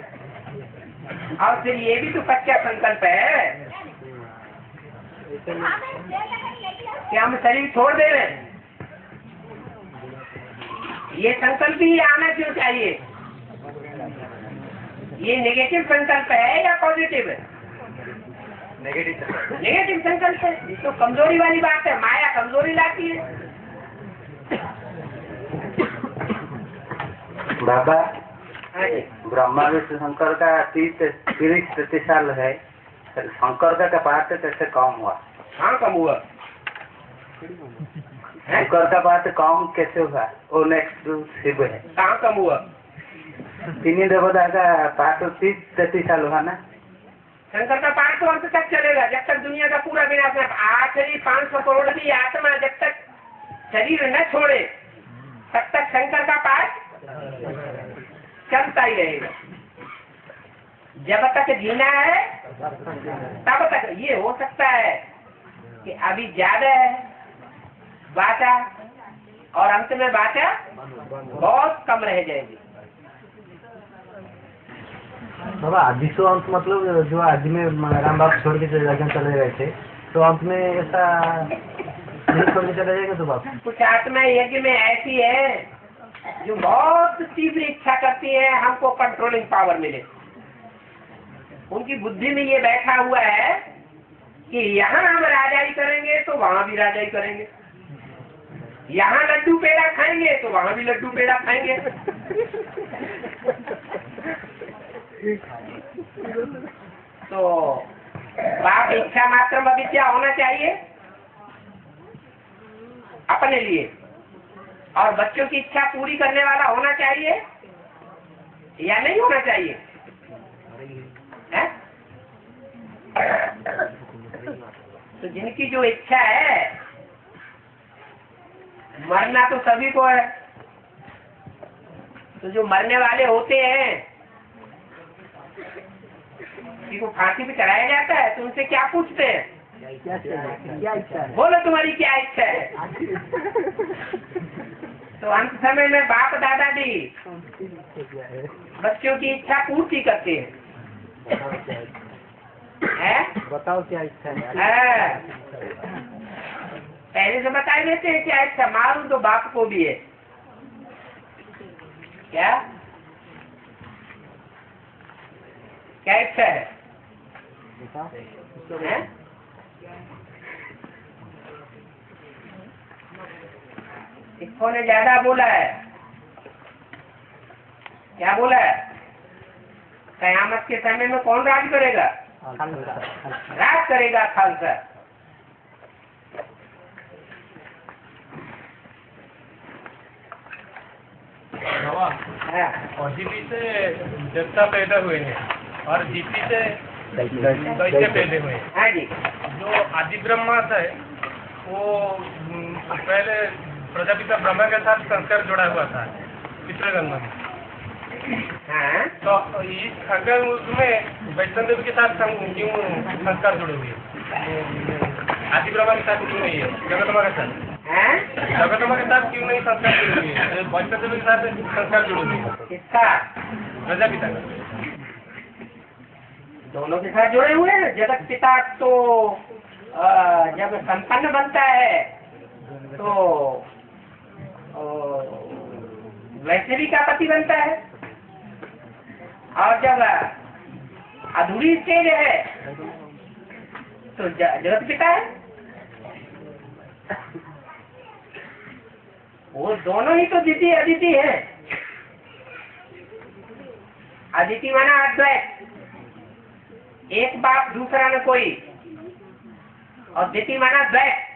और फिर ये भी तो कच्चा संकल्प है कि हम शरीर छोड़ दे रहे। ये संकल्प ही आना क्यों चाहिए? ये नेगेटिव संकल्प है या पॉजिटिव है? नेगेटिव संकल्प है। ये तो कमजोरी वाली बात है। माया कमजोरी लाती है। बाबा ब्रह्मा विष्णु शंकर का 30 साल है, शंकर का पाठ कैसे कम हुआ? हाँ, कम हुआ। शंकर का पाठ कम कैसे हुआ? वो नेक्स्ट शिव है। कहाँ कम हुआ? तीन देवता का पाठ 30-33 साल हुआ ना। शंकर का पाठ तो अंत तक चलेगा जब तक दुनिया का पूरा विनाश है। आखिरी 500 करोड़ की आत्मा जब तक शरीर न छोड़े तब तक शंकर का पाठ चलता ही रहेगा। जब तक जीना है तब तक ये हो सकता है कि अभी ज्यादा है बाटा और अंत में बाटा बहुत कम रह जाएगी। बाबा आदि से अंत मतलब जो आदि में राम बाप छोड़ के चले गए थे, तो अंत में ऐसा नहीं छोड़ के चले जाएंगे तो बाप? कुछ आत्मा यज्ञ में ऐसी है जो बहुत तीव्र इच्छा करती है हमको कंट्रोलिंग पावर मिले। उनकी बुद्धि में ये बैठा हुआ है कि यहाँ हम राजाई करेंगे तो वहाँ भी राजाई करेंगे, यहाँ लड्डू पेड़ा खाएंगे तो वहाँ भी लड्डू पेड़ा खाएंगे। तो बाप इच्छा मात्र अविद्या होना चाहिए अपने लिए, और बच्चों की इच्छा पूरी करने वाला होना चाहिए या नहीं होना चाहिए? है? तो जिनकी जो इच्छा है, मरना तो सभी को है, तो जो मरने वाले होते हैं किसी को फांसी पे चढ़ाया जाता है तो उनसे क्या पूछते हैं? क्या इच्छा है? बोलो तुम्हारी क्या इच्छा है? तो अंत समय में बाप दादाजी बच्चों की इच्छा पूर्ति करते हैं। बताओ क्या इच्छा है? है? पहले से बता ही देते हैं क्या इच्छा। मालूम तो बाप को भी है। क्या क्या इच्छा है? हैं? इसको ने ज्यादा बोला है। क्या बोला है? कयामत के समय में कौन राज करेगा? राज करेगा खालसा। अजीबी से देवता पैदा हुए हैं और जीपी से दैत्य पैदा हुए हैं। हाँ जी। जो आदि ब्रह्मा है वो पहले प्रजापिता ब्रह्मा के साथ संस्कार जुड़ा हुआ था पितृगण में। हाँ। तो इस अगर उसमें वैष्णव देवी के साथ क्यों संस्कार जुड़े हुए आदि ब्रह्मा के साथ क्यों नहीं है? जगदम्बा के साथ जगदम्बा के साथ क्यों नहीं संस्कार जुड़े हुए हैं? वैष्णव देवी के साथ संस्कार जुड़े हुए हैं। किसका? प्रजापिता का। दोनों के साथ जुड़े हुए हैं। जगत पिता तो जब संपन्न बनता है तो वैष्णवी का पति बनता है, और जब अधूरी स्टेज है तो जगत पिता है। वो दोनों ही तो दिति अदिति है। अदिति माना अद्वैत, एक बाप दूसरा न कोई, और दिति माना द्वैत।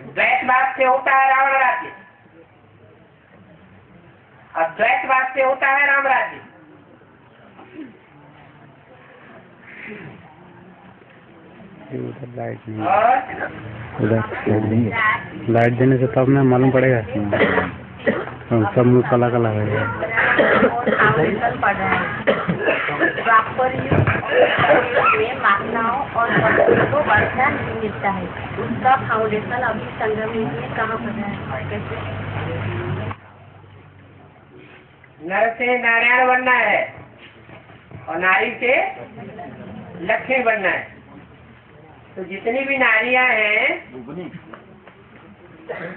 द्वैतवाद से होता है रावण राज्य, अद्वैतवाद से होता है राम राज्य। लाइट नहीं, और उधर लाइट देने से तब ना मालूम पड़ेगा। सब मुँह काला काला हो गया। प्रॉपर में माताओं और बच्चों को बढ़िया नहीं मिलता है। उसका फाउंडेशन अभी संगम में कहाँ पर है? कैसे? नर से नारायण बनना है और नारी से लक्ष्मी बनना है। तो जितनी भी नारियां हैं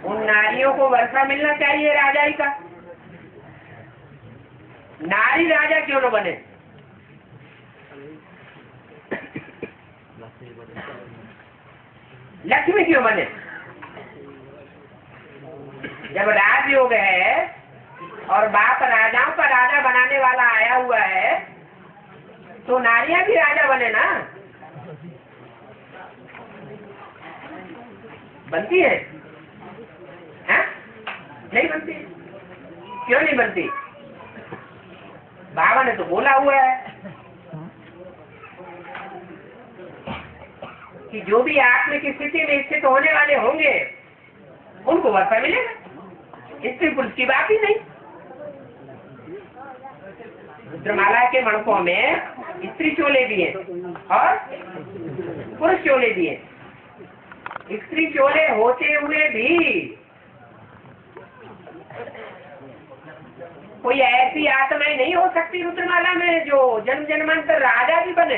उन नारियों को वर्षा मिलना चाहिए राजाई का। नारी राजा क्यों न बने? लक्ष्मी क्यों बने? जब राजयोग है और बाप राजाओं का राजा बनाने वाला आया हुआ है तो नारियां भी राजा बने ना। बनती है? हैं? नहीं बनती। क्यों नहीं बनती? बाबा ने तो बोला हुआ है कि जो भी आत्मिक स्थिति में स्थित होने वाले होंगे उनको वर्षा मिलेगा, स्त्री पुरुष की बात ही नहीं। रुद्रमाला के मणकों में स्त्री चोले भी हैं और पुरुष चोले भी हैं। स्त्री चोले होते हुए भी कोई ऐसी आत्माएं नहीं हो सकती रुद्रमाला में जो जन्म जन्मांतर राजा भी बने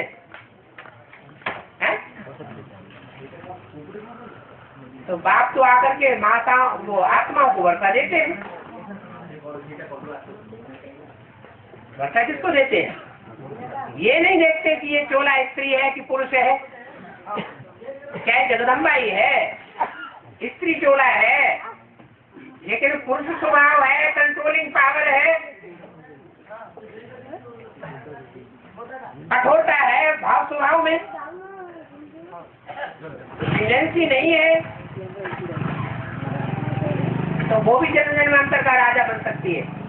हैं? तो बाप तो आकर के माता वो आत्माओं को वर्षा देते हैं। वर्षा किसको देते हैं? ये नहीं देखते कि ये चोला स्त्री है कि पुरुष है, चाहे जगदम्बा ही है, स्त्री चोला है, लेकिन पुरुष स्वभाव है, कंट्रोलिंग पावर है, कठोरता है भाव स्वभाव में, टेंडेंसी नहीं है, तो वो भी जन्म जन्मांतर का राजा बन सकती है।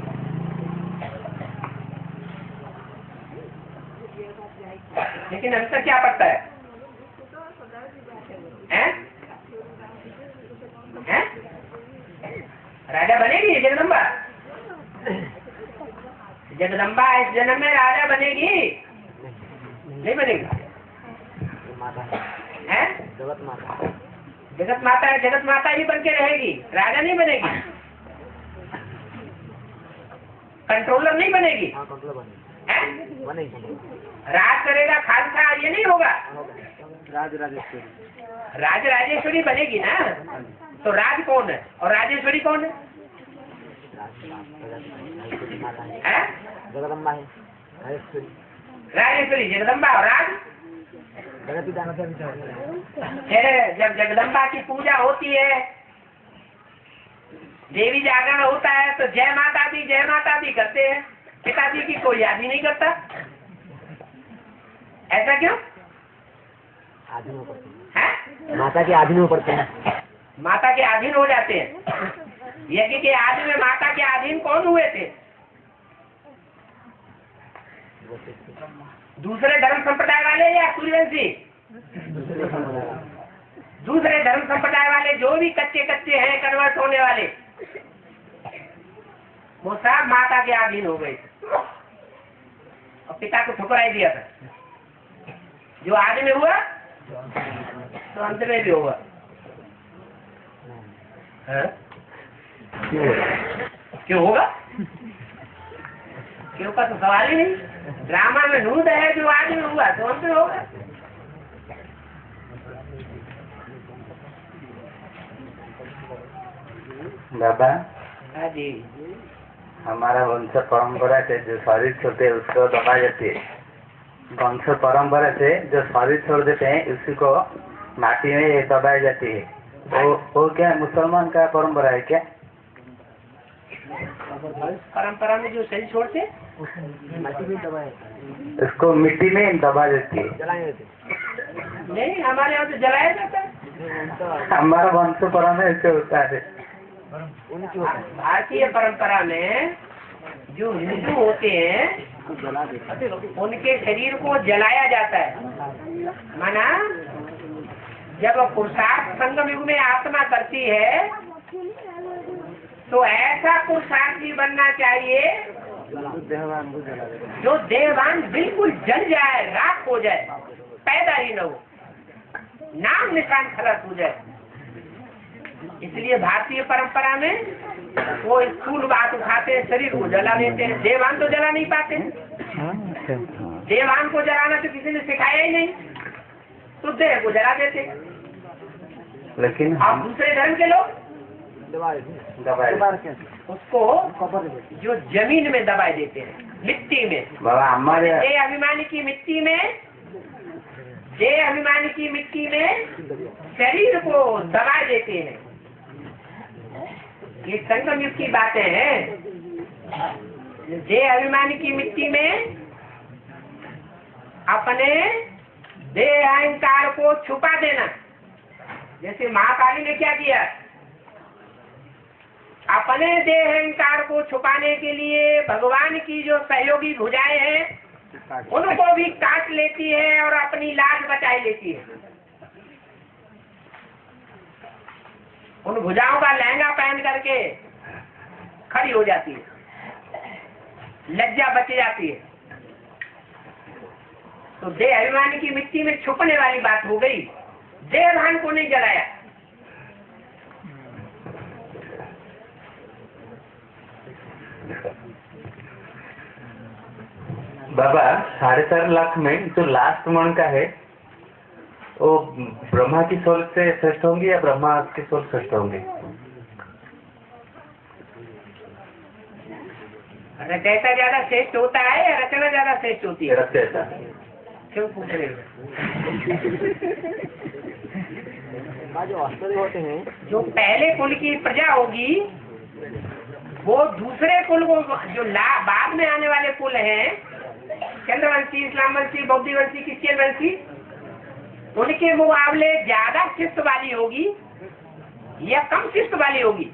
लेकिन अंतर क्या पड़ता है? हैं? हैं? राजा बनेगी जगदम्बा? जगदम्बा इस जन्म में राजा बनेगी? नहीं बनेगी। हैं? जगत माता है, जगत माता ही बन के रहेगी, राजा नहीं बनेगी, कंट्रोलर नहीं बनेगी। हैं? राज करेगा खालसा, ये नहीं होगा। राज राजेश्वरी, राज राजेश्वरी बनेगी ना। तो राज कौन है और राजेश्वरी कौन है? हैं? जगदम्बा है, राजेश्वरी, राजेश्वरी जगदम्बा और राज। जगत पिता से जब जगदम्बा की पूजा होती है, देवी जागरण होता है, तो जय माता दी करते हैं, पिताजी की कोई याद ही नहीं करता। ऐसा क्यों? आधीन हो पड़ते हैं? हैं, माता के आधीन हो पड़ते हैं। माता के अधीन हो जाते हैं। यज्ञ के आदि में माता के अधीन कौन हुए थे? दूसरे धर्म संप्रदाय वाले या सूर्यवंशी? दूसरे धर्म संप्रदाय वाले जो भी कच्चे हैं, कन्वर्ट होने वाले, वो सब माता के अधीन हो गए और पिता को ठुकराई दिया था। जो आदि में हुआ तो अंत में भी होगा। क्यों होगा? क्यों का तो सवाल ही नहीं। ड्रामा में नूद है, जो आदि में हुआ तो अंत में होगा। बाबा, हाँ जी, हमारा वंश परंपरा से जो शरीर छोड़ते हैं उसको दबा जाती है। वंश परंपरा से जो शरीर छोड़ देते हैं उसी को माटी में दबाई जाती है। वो क्या मुसलमान का परंपरा है क्या? परंपरा में जो शरीर छोड़ते माटी में दबाए, उसको मिट्टी में दबा देती है। जलाए थे। नहीं, हमारे यहाँ तो जलाया जाता है। हमारा वंश परंपरा में ऐसे होता है। उनकी होता है, भारतीय परंपरा में जो हिंदू होते हैं जला देते हैं। उनके शरीर को जलाया जाता है। माना जब पुरुषार्थ संगम युग में आत्मा करती है तो ऐसा पुरुषार्थ भी बनना चाहिए देहवान को जला देते हैं। जो देहवान बिल्कुल जल जाए, राख हो जाए, पैदा ही न हो, नाम निशान खलस हो जाए। इसलिए भारतीय परंपरा में वो स्थूल बात उठाते हैं, शरीर को जला देते हैं। देवान तो जला नहीं पाते। देवान को जलाना तो किसी ने सिखाया ही नहीं, तो देह को जला देते। लेकिन अब दूसरे धर्म के लोग दबाए उसको जो जमीन में दबाए देते हैं, मिट्टी में। बाबा हमारे देह अभिमानी की मिट्टी में, देह अभिमानी की मिट्टी में शरीर को दबाए देते हैं। ये संगम युग की बातें हैं। देह अभिमानी की मिट्टी में अपने देह अहंकार को छुपा देना। जैसे महाकाली ने क्या किया, अपने देह अहंकार को छुपाने के लिए भगवान की जो सहयोगी भुजाएं हैं उनको भी काट लेती है और अपनी लाज बचाई लेती है। उन भुजाओं का लहंगा पहन करके खड़ी हो जाती है, लज्जा बच जाती है। तो देह अभिमानी की मिट्टी में छुपने वाली बात हो गई, देह भान को नहीं जलाया। बाबा 4.5 लाख में जो लास्ट मन का है वो ब्रह्मा की सोल से श्रेष्ठ होंगे या ब्रह्मा की सोल श्रेष्ठ होंगे? रचयिता ज्यादा श्रेष्ठ होता है या रचना ज्यादा श्रेष्ठ होती है? रचयिता। क्यों पूछ रहे हो? जो आश्चर्य होते हैं, जो पहले कुल की प्रजा होगी वो दूसरे कुल को, जो बाद में आने वाले कुल हैं, चंद्रवंशी, इस्लामवंशी, बौद्धवंशी, क्रिश्चियन वंशी, उनके मुकाबले ज्यादा शिष्ट वाली होगी या कम शिष्ट वाली होगी?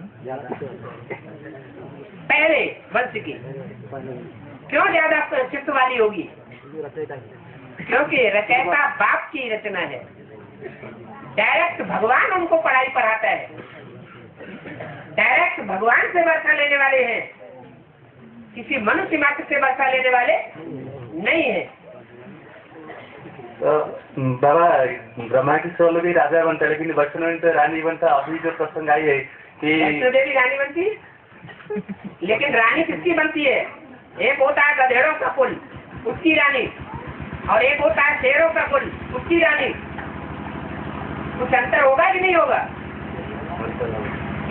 पहले वंश की क्यों ज्यादा शिष्ट वाली होगी? क्योंकि रचयिता बाप की रचना है, डायरेक्ट भगवान उनको पढ़ाई पढ़ाता है, डायरेक्ट भगवान से वर्षा लेने वाले हैं, किसी मनुष्य मात्र से वर्षा लेने वाले नहीं है। तो बाबा ब्रह्मा की सोल भी राजा बनता है, लेकिन वचन में तो रानी बनता। अभी जो प्रसंग आई है कि देवी रानी बनती है, लेकिन रानी किसकी बनती है? एक होता है गधेड़ों का कुल, उसकी रानी, और एक होता है शेरों का कुल, उसकी रानी। कुछ अंतर होगा कि नहीं होगा?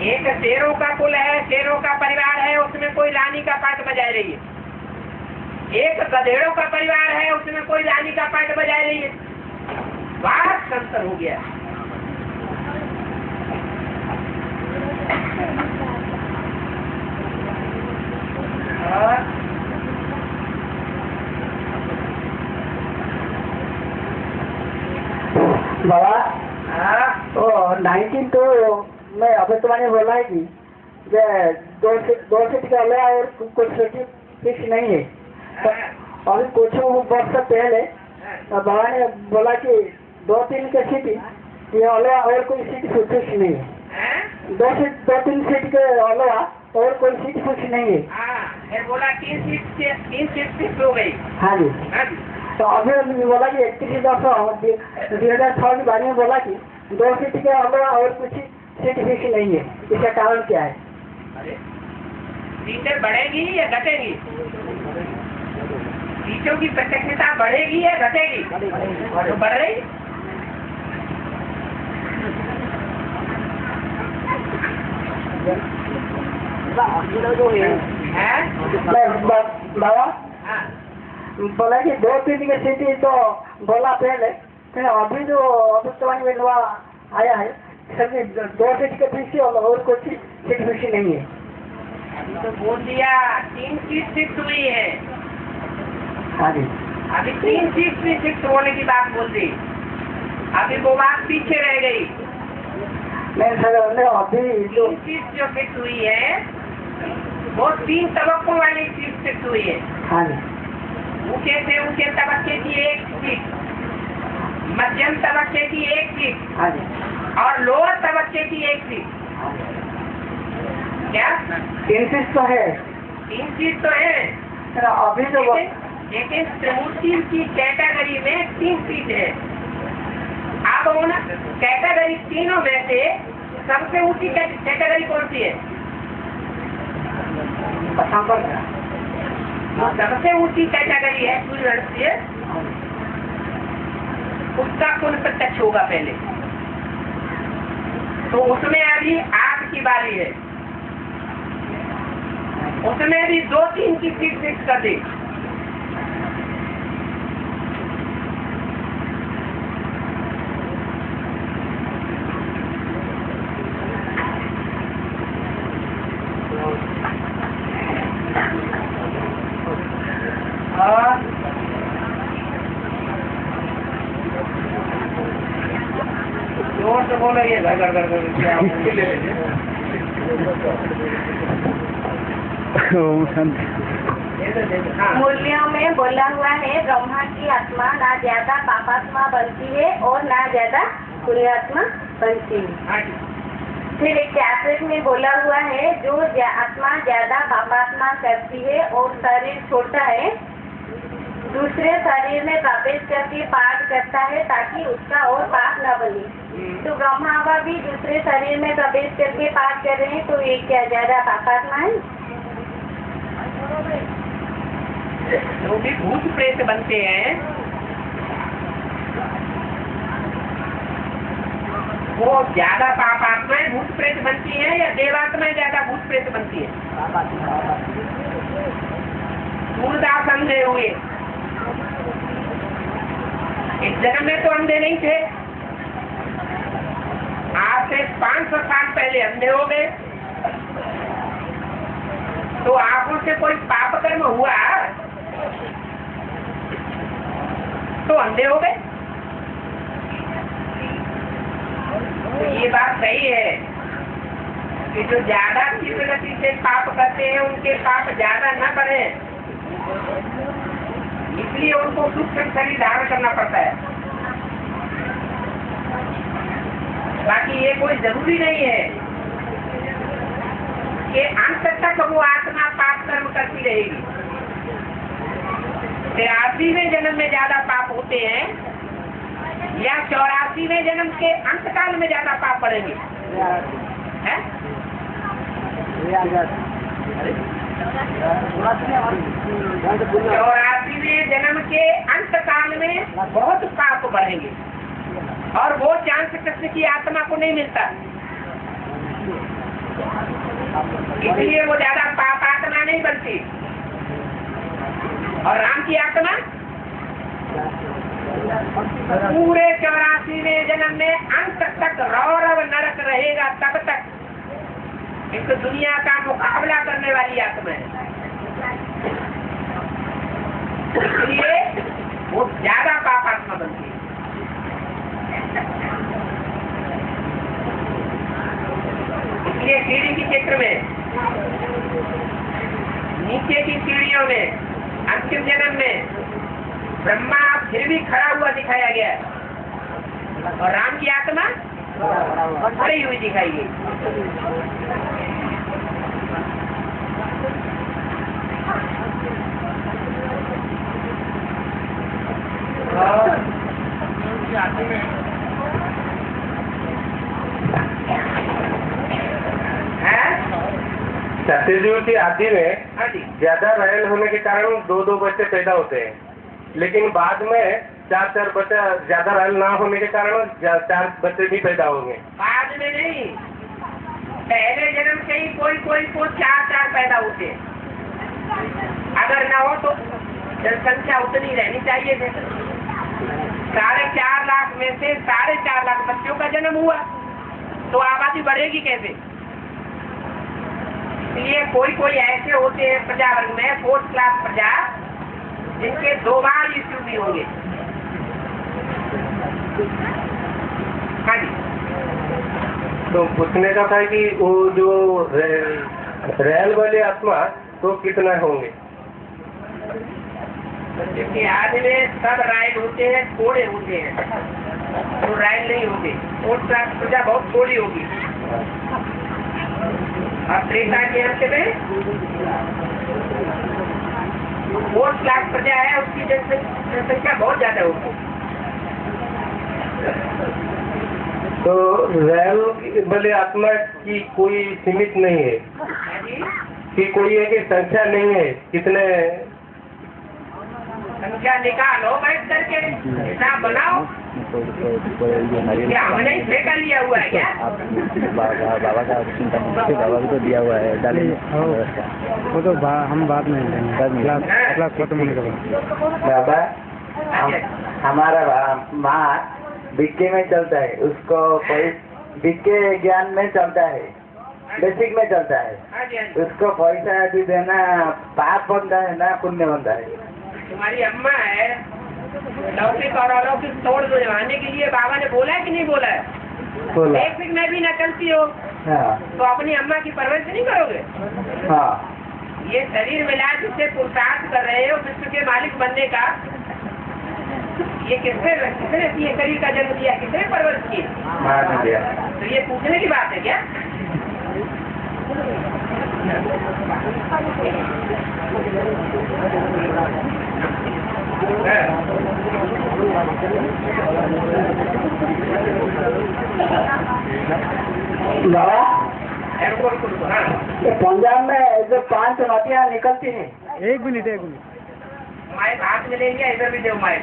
एक शेरों का कुल है, शेरों का परिवार है, उसमें कोई रानी का पाठ बजाय रही है। एक गधेड़ों का परिवार है, उसमें कोई रानी का पाठ बजाय रही है। बहुत अंतर हो गया। और बाबा 19 तो मैं अभी तुम्हारे बोला है कि दो से अलावा और कुछ फिक्स नहीं है। तो अभी कुछ वर्ष पहले बाबा ने बोला कि 2-3 के सीट ये अलावा और कोई सीट फिक्स नहीं है। 2-3 सीट के अलावा और कोई सीट फिक्स नहीं है। फिर बोला 3 सीट फिक्स हो गई। हाँ जी। तो अभी बोला कि 31/10/2006 के बारे में बोला कि 2 सीट के अलावा और कुछ सीट फिक्स नहीं है। इसका कारण क्या है? सीटें बढ़ेगी या घटेगी? सीटों की प्रत्यक्षता बढ़ेगी या घटेगी? तो बढ़ रही। जो है बाबा बोला कि 2-3 के सीट तो बोला पहले, फिर अभी जो अभिष्टवाणी में हुआ आया है सभी 2 सीट के पीछे और कुछ सीट पीछे नहीं है। तो बोल दिया 3 सीट फिक्स हुई है। हाँ जी। अभी 3 सीट भी फिक्स होने की बात बोल दी, अभी वो बात पीछे रह गई। नहीं सर, अभी जो 3 सीट जो फिक्स हुई है वो 3 तबक्कों वाली सीट फिक्स हुई है। हाँ जी। ऊंचे से ऊंचे तबक्के की 1 सीट, मध्यम तबक्के की 1 सीट, हाँ जी, और लोअर तबक्के की 1 सीट। क्या 3 सीट तो है? 3 सीट तो है। सर अभी जो लेकिन त्रिमूर्ति की कैटेगरी में 3 सीट है। आप हो ना, कैटेगरी तीनों में से सबसे ऊंची कैटेगरी कौन सी है? सबसे ऊंची कैटेगरी है सूर्यवंशी, उसका कुल प्रत्यक्ष होगा पहले। तो उसमें अभी आग की बारी है, उसमें भी 2-3 की सीट फिक्स कर दी। जोर से बोलो, ये घर घर घर मूल्यों में बोला हुआ है ब्रह्मा की आत्मा ना ज्यादा पापात्मा बनती है और ना ज्यादा पुण्यात्मा बनती है। फिर एक कैसेट में बोला हुआ है जो आत्मा ज्यादा पापात्मा करती है और शरीर छोटा है, दूसरे शरीर में प्रवेश करके पाठ करता है ताकि उसका और पाप न बने। तो ब्रह्मा बाबा भी दूसरे शरीर में प्रवेश करके पाठ कर रहे हैं, तो ये क्या ज्यादा पापात्मा है? जो भी भूत प्रेत बनते हैं वो ज्यादा पापात्माएं भूत प्रेत बनती हैं या देवात्माएं ज्यादा भूत प्रेत बनती हैं? सूरदास अंधे हुए, इस जन्म में तो अंधे नहीं थे, आज से 500 साल पहले अंधे हो गए। तो आंखों से कोई पाप कर्म हुआ तो अंधे हो गए। तो ये बात सही है कि जो ज्यादा तीव्र गति से पाप करते हैं उनके पाप ज्यादा न बढ़े, इसलिए उनको सूक्ष्म शरीर धारण करना पड़ता है। बाकी ये कोई जरूरी नहीं है कि अंत तक वो आत्मा पाप कर्म करती रहेगी। 83वें जन्म में ज्यादा पाप होते हैं या 84वें जन्म के अंत काल में ज्यादा पाप बढ़ेंगे? 84वें जन्म के अंत काल में बहुत पाप बढ़ेंगे और वो चांस कृष्ण की आत्मा को नहीं मिलता, इसलिए वो ज्यादा पाप आत्मा नहीं बनती। और राम की आत्मा पूरे 84वें जन्म में अंत तक रौरव नरक रहेगा, तब तक एक दुनिया का मुकाबला करने वाली आत्मा है, इसलिए वो ज्यादा पापात्मा बनती है। इसलिए सीढ़ी के क्षेत्र में, नीचे की सीढ़ियों में अंतिम जन्म में ब्रह्मा फिर भी खड़ा हुआ दिखाया गया और राम की आत्मा खड़ी हुई दिखाई गई। सत्ययुग की आदि में ज्यादा रहल होने के कारण 2-2 बच्चे पैदा होते हैं, लेकिन बाद में 4-4 बच्चा ज्यादा रहल ना होने के कारण 4 बच्चे भी पैदा होंगे। बाद में नहीं, पहले जन्म से ही कोई को 4-4 पैदा होते हैं। अगर ना हो तो जनसंख्या उतनी रहनी चाहिए थी। 4.5 लाख में से 4.5 लाख बच्चों का जन्म हुआ तो आबादी बढ़ेगी कैसे? इसलिए कोई ऐसे होते हैं प्रजा वर्ग में 4th क्लास प्रजा, जिनके 2 बार इश्यू भी होंगे। हाँ जी, तो पूछने का था कि वो जो रेल वाले आत्मा तो कितना होंगे? क्योंकि आज में सब राइल होते हैं, थोड़े होते हैं, तो राइल नहीं होते। 4th क्लास प्रजा बहुत थोड़ी होगी। और त्रेता के अंत में 4th क्लास प्रजा है, उसकी जनसंख्या बहुत ज्यादा होगी। तो रेल वाले आत्मा की कोई सीमित नहीं है कि कोई है कि संख्या नहीं है? कितने संख्या निकालो बैठ करके, हिसाब बनाओ। क्या हमने इसमें कर लिया हुआ है क्या? बाबा का चिंता नहीं, बाबा भी तो दिया हुआ है, डालेंगे वो तो हम बाद में क्लास खत्म होने के बाद। बाबा हमारा माँ बीके में चलता है, उसको बीके ज्ञान में चलता है, बेसिक में चलता है, उसको पैसा भी देना पाप बनता है ना पुण्य बनता है? तुम्हारी अम्मा है, लौकिक और अलौकिक तोड़ दिलवाने के लिए बाबा ने बोला है कि नहीं बोला है? बोला। बेसिक में भी नकलती हो तो अपनी अम्मा की परवरिश नहीं करोगे? हाँ। ये शरीर मिला जिससे पुरुषार्थ कर रहे हो विश्व के मालिक बनने का, ये किसने ये शरीर का जन्म दिया, किसने परवरिश की? माँ ने दिया। तो ये पूछने की बात है क्या? बाबा हाँ। पंजाब में जो 5 नदियाँ निकलती हैं, एक मिनट माइक हाथ में ले लिया, इधर भी दो माइक।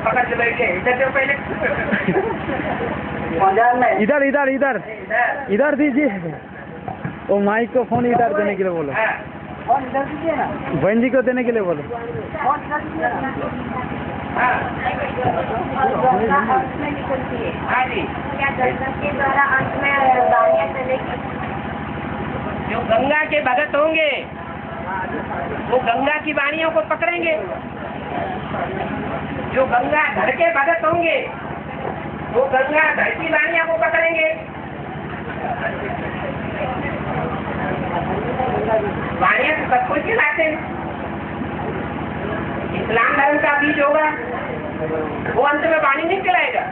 पकड़ के बैठ गए, इधर दो पहले। पंजाब में इधर इधर इधर इधर दीजिए, वो माइक को फोन इधर देने के लिए बोलो, हाँ। फोन इधर दीजिए ना, बहन जी को देने के लिए बोलो। फोन इधर दीजिए ना। हाँ। गंगा अंत में निकलती है, हाँ जी। क्या गंगा के द्वारा अंत में वाणियाँ चलेगी? जो गंगा के भगत होंगे वो गंगा की वाणियों को पकड़ेंगे, जो गंगा घर के भगत होंगे वो गंगा घर की वाणियों को पकड़ेंगे। वाणियाँ तो सब कुछ खिलाते हैं। इस्लाम धर्म का बीज होगा, वो अंत में वाणी नहीं खिलाएगा,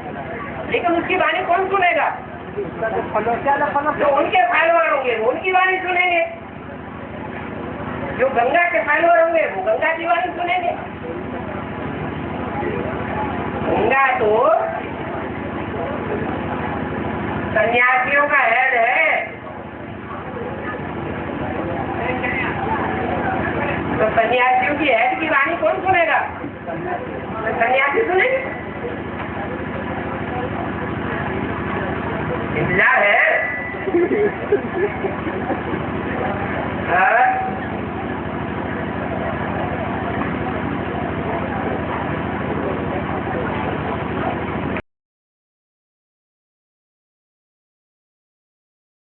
लेकिन उसकी वाणी कौन सुनेगा? जो उनके फॉलोअर होंगे वो उनकी वाणी सुनेंगे, जो गंगा के फॉलोअर होंगे वो गंगा की वाणी सुनेंगे। गंगा तो सन्यासियों का हेड है, तो सन्यासियों की हेड की वाणी कौन सुनेगा? सन्यासी सुनेंगे। इंतजार है।